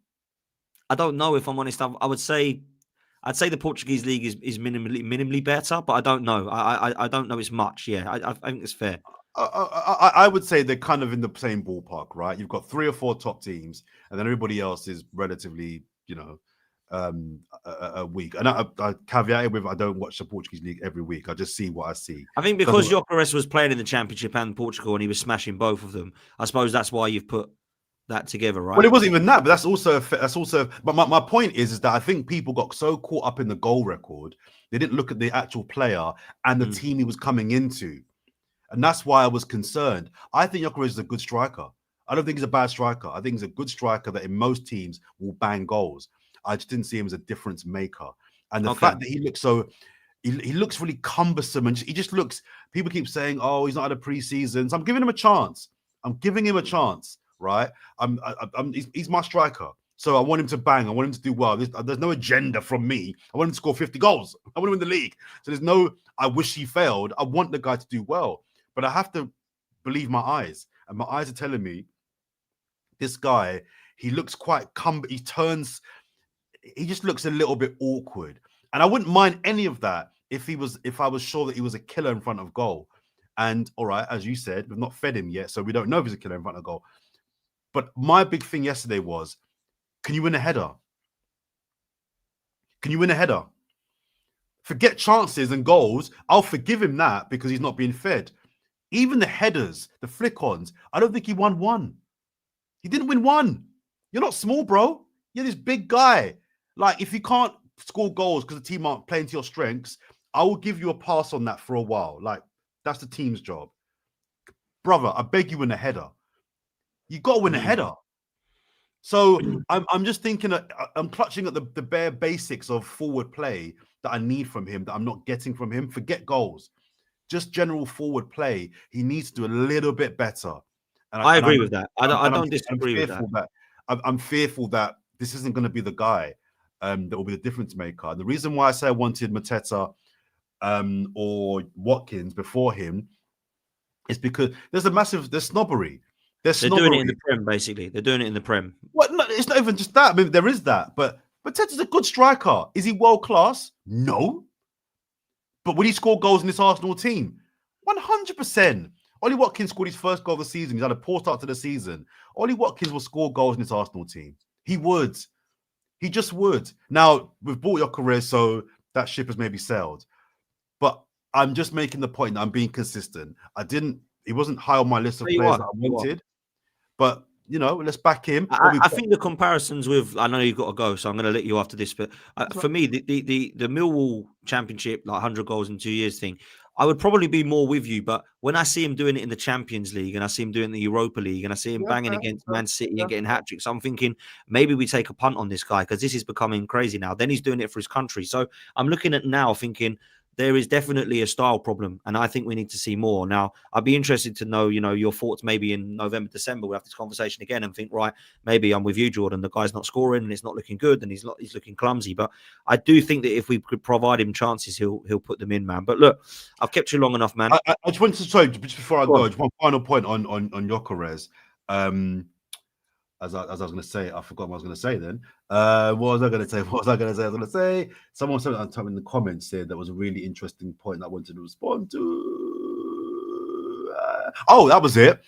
[SPEAKER 1] I don't know if I'm honest. I'd say the Portuguese league is minimally better, but I don't know. I don't know it's much. Yeah, I think it's fair.
[SPEAKER 2] I would say they're kind of in the same ballpark, right? You've got 3 or 4 top teams, and then everybody else is relatively, weak. And I caveat it with I don't watch the Portuguese league every week. I just see what I see.
[SPEAKER 1] I think because Gyokeres was playing in the Championship and Portugal, and he was smashing both of them. I suppose that's why you've put that together, right?
[SPEAKER 2] Well, it wasn't even that, but that's also. But my point is that I think people got so caught up in the goal record, they didn't look at the actual player and the team he was coming into. And that's why I was concerned. I think Gyokeres is a good striker. I don't think he's a bad striker. I think he's a good striker that in most teams will bang goals. I just didn't see him as a difference maker. And the fact that he looks he looks really cumbersome and he just looks, people keep saying, oh, he's not had a preseason. So I'm giving him a chance. Right? He's my striker. So I want him to bang. I want him to do well. There's no agenda from me. I want him to score 50 goals. I want him in the league. So there's no, I wish he failed. I want the guy to do well. But I have to believe my eyes. And my eyes are telling me this guy, he looks quite he just looks a little bit awkward. And I wouldn't mind any of that if I was sure that he was a killer in front of goal. And all right, as you said, we've not fed him yet, so we don't know if he's a killer in front of goal. But my big thing yesterday was, can you win a header? Can you win a header? Forget chances and goals. I'll forgive him that because he's not being fed. Even the headers, the flick-ons, I don't think he won one. He didn't win one. You're not small, bro. You're this big guy. Like, if you can't score goals because the team aren't playing to your strengths, I will give you a pass on that for a while. Like, that's the team's job. Brother, I beg you, win a header. You got to win a header. So I'm just thinking, I'm clutching at the bare basics of forward play that I need from him, that I'm not getting from him. Forget goals. Just general forward play. He needs to do a little bit better. And
[SPEAKER 1] I agree with that. I don't disagree with that.
[SPEAKER 2] I'm fearful that this isn't going to be the guy that will be the difference maker. And the reason why I say I wanted Mateta or Watkins before him is because there's snobbery. They're
[SPEAKER 1] doing it in the Prem, basically. They're doing it in the Prem.
[SPEAKER 2] Well, no, it's not even just that. I mean, there is that. But Mateta's a good striker. Is he world class? No. But will he score goals in this Arsenal team? 100%. Ollie Watkins scored his first goal of the season. He's had a poor start to the season. Ollie Watkins will score goals in this Arsenal team. He would. He just would. Now, we've bought Gyokeres, so that ship has maybe sailed. But I'm just making the point that I'm being consistent. He wasn't high on my list of players that I wanted. But let's back him.
[SPEAKER 1] I think the comparisons with, I know you've got to go, so I'm going to let you after this. But for me, the Millwall Championship, like 100 goals in 2 years thing, I would probably be more with you. But when I see him doing it in the Champions League, and I see him doing it in the Europa League, and I see him banging against Man City and getting hat-tricks, I'm thinking maybe we take a punt on this guy because this is becoming crazy now. Then he's doing it for his country. So I'm looking at now thinking there is definitely a style problem, and I think we need to see more. Now, I'd be interested to know, your thoughts maybe in November, December. We'll have this conversation again and think, right, maybe I'm with you, Jordan. The guy's not scoring and it's not looking good and he's looking clumsy. But I do think that if we could provide him chances, he'll put them in, man. But look, I've kept you long enough, man.
[SPEAKER 2] I just wanted to say, just before I go, just one final point on Gyokeres. As I was going to say, I forgot what I was going to say then. What was I going to say? Someone said in the comments there that was a really interesting point that I wanted to respond to. That was it.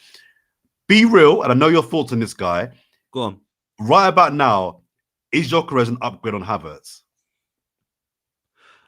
[SPEAKER 2] Be real, and I know your thoughts on this guy.
[SPEAKER 1] Go on.
[SPEAKER 2] Right about now, is Gyokeres an upgrade on Havertz?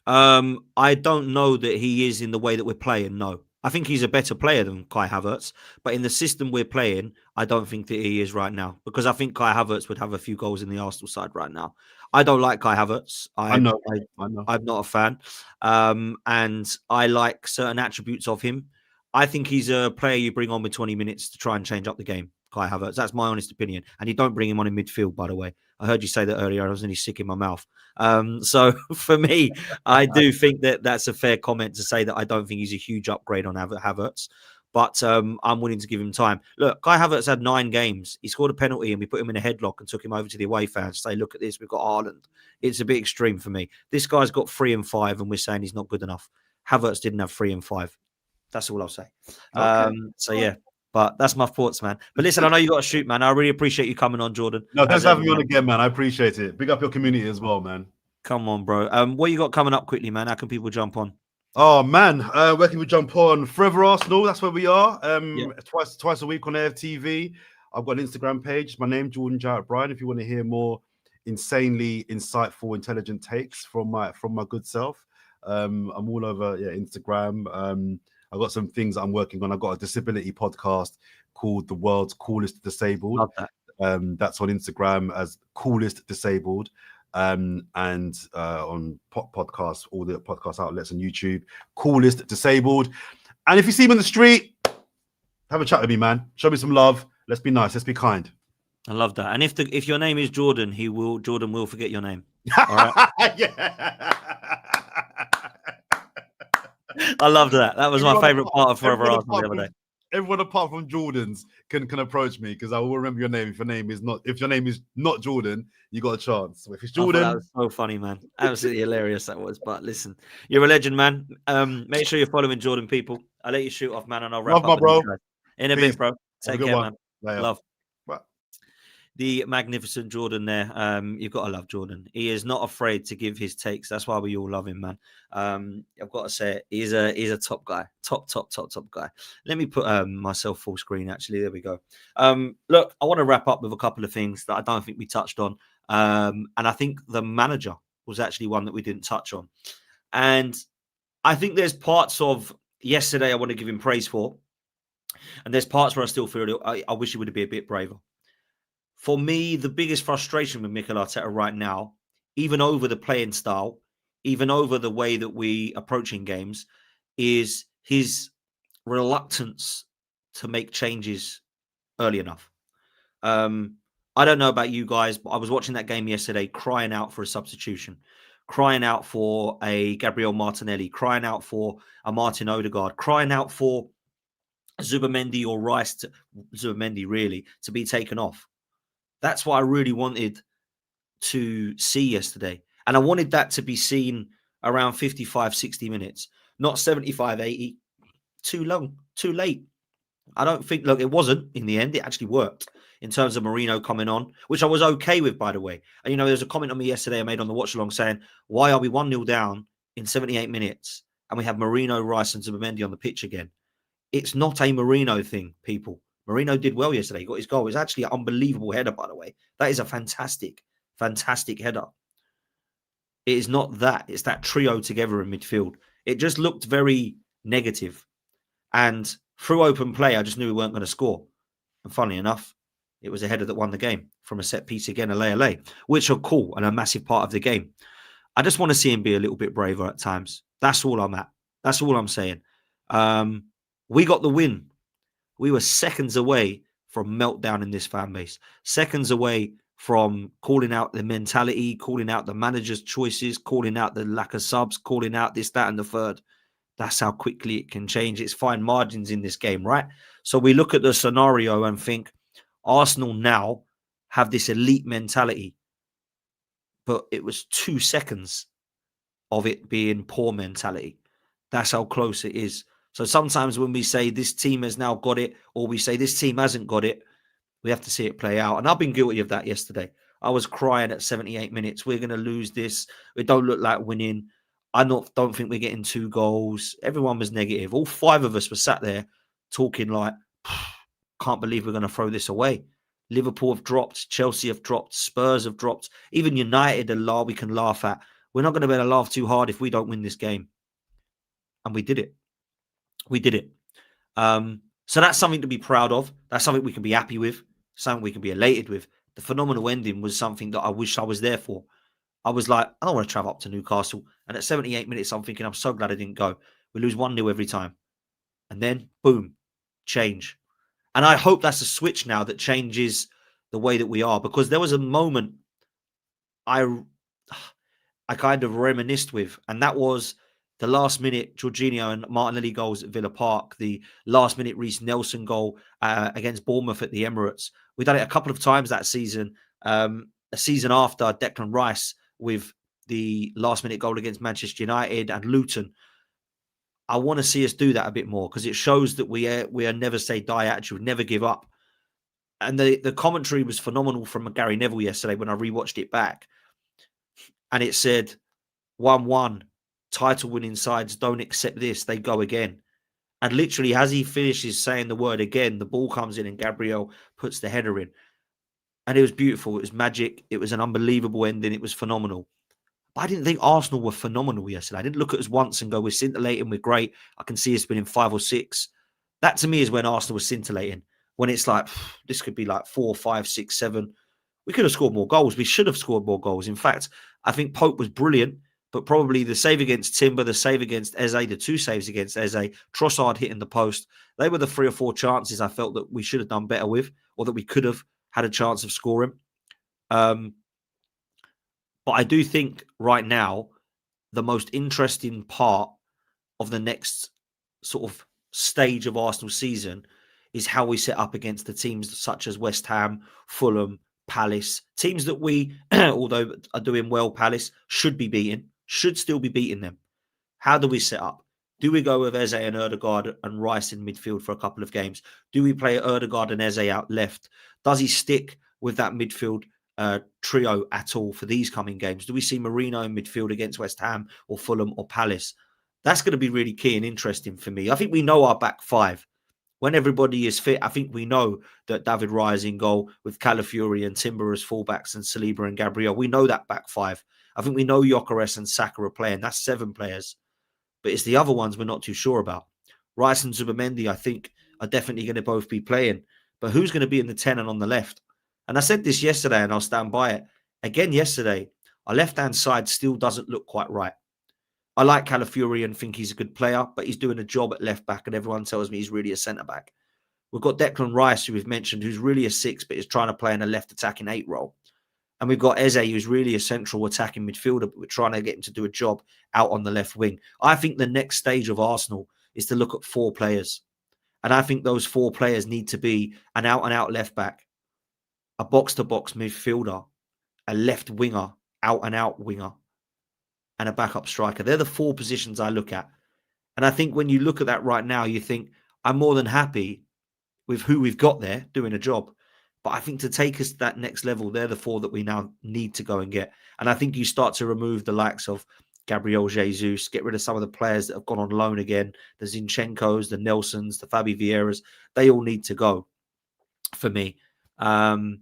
[SPEAKER 1] I don't know that he is in the way that we're playing, no. I think he's a better player than Kai Havertz, but in the system we're playing, I don't think that he is right now, because I think Kai Havertz would have a few goals in the Arsenal side right now. I don't like Kai Havertz. I know. I'm not a fan. And I like certain attributes of him. I think he's a player you bring on with 20 minutes to try and change up the game, Kai Havertz. That's my honest opinion. And you don't bring him on in midfield, by the way. I heard you say that earlier. I was nearly sick in my mouth. So for me, I do think that that's a fair comment to say that I don't think he's a huge upgrade on Havertz. But I'm willing to give him time. Look, Kai Havertz had 9 games. He scored a penalty and we put him in a headlock and took him over to the away fans to say, look at this, we've got Haaland. It's a bit extreme for me. This guy's got 3 and 5 and we're saying he's not good enough. Havertz didn't have 3 and 5. That's all I'll say. Okay. So, yeah. But that's my thoughts, man. But listen, I know you got to shoot, man. I really appreciate you coming on, Jordan.
[SPEAKER 2] No, thanks for having me on again, man. I appreciate it. Big up your community as well, man.
[SPEAKER 1] Come on, bro. What you got coming up quickly, man? How can people jump on?
[SPEAKER 2] Oh, man. Where can we jump on? Forever Arsenal. That's where we are. Twice a week on AFTV. I've got an Instagram page. My name, Jordan Jarrett Bryan. If you want to hear more insanely insightful, intelligent takes from my good self, I'm all over Instagram. I've got some things I'm working on. I've got a disability podcast called The World's Coolest Disabled.
[SPEAKER 1] Love that.
[SPEAKER 2] That's on Instagram as Coolest Disabled. And on podcasts, all the podcast outlets on YouTube, Coolest Disabled. And if you see him in the street, have a chat with me, man. Show me some love. Let's be nice. Let's be kind.
[SPEAKER 1] I love that. And if your name is Jordan, Jordan will forget your name. All right.
[SPEAKER 2] Yeah.
[SPEAKER 1] I loved that. That was my favorite part of Forever Arsenal the other day.
[SPEAKER 2] Everyone apart from Jordan's can approach me because I will remember your name. If your name is not Jordan, you got a chance. If it's Jordan,
[SPEAKER 1] that was so funny, man. Absolutely hilarious that was. But listen, you're a legend, man. Make sure you're following Jordan, people. I'll let you shoot off, man, and I'll wrap up.
[SPEAKER 2] My bro.
[SPEAKER 1] In a bit, bro. Take care, man.
[SPEAKER 2] Later.
[SPEAKER 1] Love.
[SPEAKER 2] Bye.
[SPEAKER 1] The magnificent Jordan there. You've got to love Jordan. He is not afraid to give his takes. That's why we all love him, man. I've got to say it. He's a top guy. Top guy. Let me put myself full screen, actually. There we go. Look, I want to wrap up with a couple of things that I don't think we touched on. And I think the manager was actually one that we didn't touch on. And I think there's parts of yesterday I want to give him praise for. And there's parts where I still feel I wish he would be a bit braver. For me, the biggest frustration with Mikel Arteta right now, even over the playing style, even over the way that we approaching games, is his reluctance to make changes early enough. I don't know about you guys, but I was watching that game yesterday crying out for a substitution, crying out for a Gabriel Martinelli, crying out for a Martin Odegaard, crying out for Zubimendi or Rice, Zubimendi really, to be taken off. That's what I really wanted to see yesterday. And I wanted that to be seen around 55, 60 minutes, not 75, 80. Too long, too late. I don't think, look, it wasn't in the end. It actually worked in terms of Mourinho coming on, which I was okay with, by the way. And, there was a comment on me yesterday I made on the watch along saying, why are we 1-0 down in 78 minutes and we have Mourinho, Rice and Zubimendi on the pitch again? It's not a Mourinho thing, people. Mourinho did well yesterday. He got his goal. It was actually an unbelievable header, by the way. That is a fantastic, fantastic header. It is not that. It's that trio together in midfield. It just looked very negative. And through open play, I just knew we weren't going to score. And funnily enough, It was a header that won the game from a set piece again, a which are cool and a massive part of the game. I just want to see him be a little bit braver at times. That's all I'm at. That's all I'm saying. We got the win. We were seconds away from meltdown in this fan base. Seconds away from calling out the mentality, calling out the manager's choices, calling out the lack of subs, calling out this, that, and the third. That's how quickly it can change. It's fine margins in this game, right? So we look at the scenario and think Arsenal now have this elite mentality, but it was 2 seconds of it being poor mentality. That's how close it is. So sometimes when we say this team has now got it, or we say this team hasn't got it, we have to see it play out. And I've been guilty of that yesterday. I was crying at 78 minutes. We're going to lose this. It don't look like winning. I don't think we're getting 2 goals. Everyone was negative. All 5 of us were sat there talking like, can't believe we're going to throw this away. Liverpool have dropped. Chelsea have dropped. Spurs have dropped. Even United, we can laugh at. We're not going to be able to laugh too hard if we don't win this game. And we did it. We did it. So that's something to be proud of. That's something we can be happy with. Something we can be elated with. The phenomenal ending was something that I wish I was there for. I was like, I don't want to travel up to Newcastle. And at 78 minutes, I'm thinking, I'm so glad I didn't go. We lose 1-0 every time. And then, boom, change. And I hope that's a switch now that changes the way that we are. Because there was a moment I kind of reminisced with. And that was the last minute Jorginho and Martinelli goals at Villa Park. The last minute Reece Nelson goal against Bournemouth at the Emirates. We've done it a couple of times that season. A season after, Declan Rice with the last minute goal against Manchester United and Luton. I want to see us do that a bit more because it shows that we are never say die attitude, never give up. And the commentary was phenomenal from Gary Neville yesterday when I rewatched it back. And it said 1-1, title winning sides don't accept this, they go again. And literally as he finishes saying the word again, the ball comes in and Gabriel puts the header in. And it was beautiful. It was magic. It was an unbelievable ending. It was phenomenal. But I didn't think Arsenal were phenomenal yesterday. I didn't look at us once and go, we're scintillating, we're great. I can see us winning 5 or 6. That to me is when Arsenal was scintillating. When it's like, this could be like 4, 5, 6, 7. We could have scored more goals. We should have scored more goals. In fact, I think Pope was brilliant, but probably the save against Timber, the save against Eze, the 2 saves against Eze, Trossard hitting the post. They were the 3 or 4 chances I felt that we should have done better with, or that we could have had a chance of scoring. But I do think right now, the most interesting part of the next sort of stage of Arsenal season is how we set up against the teams such as West Ham, Fulham, Palace. Teams that we, although are doing well, Palace, should be beating, should still be beating them. How do we set up? Do we go with Eze and Ødegaard and Rice in midfield for a couple of games? Do we play Ødegaard and Eze out left? Does he stick with that midfield trio at all for these coming games? Do we see Marino in midfield against West Ham or Fulham or Palace? That's going to be really key and interesting for me. I think we know our back 5. When everybody is fit, I think we know that David Raya is in goal with Calafiori and Timber as fullbacks and Saliba and Gabriel. We know that back 5. I think we know Gyokeres and Saka are playing. That's 7 players. But it's the other ones we're not too sure about. Rice and Zubimendi, I think, are definitely going to both be playing. But who's going to be in the 10 and on the left? And I said this yesterday, and I'll stand by it. Again, yesterday, our left-hand side still doesn't look quite right. I like Calafiori and think he's a good player, but he's doing a job at left-back, and everyone tells me he's really a centre-back. We've got Declan Rice, who we've mentioned, who's really a 6, but is trying to play in a left attacking 8 role. And we've got Eze, who's really a central attacking midfielder, but we're trying to get him to do a job out on the left wing. I think the next stage of Arsenal is to look at 4 players. And I think those 4 players need to be an out-and-out left-back, a box-to-box midfielder, a left winger, out-and-out winger, and a backup striker. They're the 4 positions I look at. And I think when you look at that right now, you think, I'm more than happy with who we've got there doing a job. But I think to take us to that next level, they're the 4 that we now need to go and get. And I think you start to remove the likes of Gabriel Jesus, get rid of some of the players that have gone on loan again, the Zinchenkos, the Nelsons, the Fabi Vieiras. They all need to go for me. And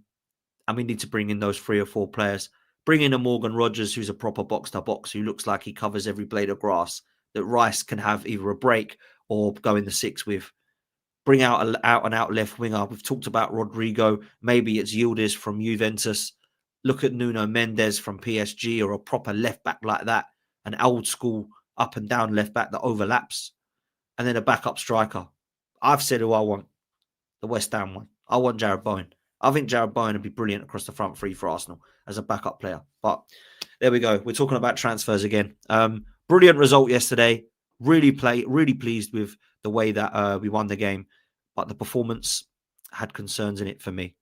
[SPEAKER 1] we need to bring in those 3 or 4 players. Bring in a Morgan Rogers, who's a proper box-to-box, who looks like he covers every blade of grass, that Rice can have either a break or go in the 6 with. bring out an out left winger. We've talked about Rodrigo. Maybe it's Yildiz from Juventus. Look at Nuno Mendes from PSG, or a proper left back like that, an old school up and down left back that overlaps, and then a backup striker. I've said who I want, the West Ham one. I want Jarrod Bowen. I think Jarrod Bowen would be brilliant across the front three for Arsenal as a backup player. But there we go. We're talking about transfers again. Brilliant result yesterday. Really pleased with the way that we won the game. But the performance had concerns in it for me.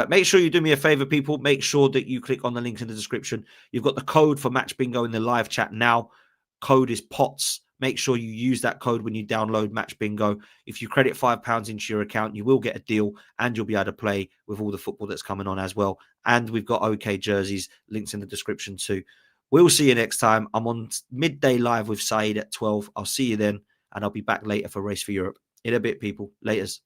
[SPEAKER 1] Make sure you do me a favor, people. Make sure that you click on the link in the description. You've got the code for Match Bingo in the live chat now. Code is POTS. Make sure you use that code when you download Match Bingo. If you credit £5 into your account, you will get a deal, and you'll be able to play with all the football that's coming on as well. And we've got OK jerseys, links in the description too. We'll see you next time. I'm on midday live with Saeed at 12. I'll see you then, and I'll be back later for Race for Europe. In a bit, people. Laters.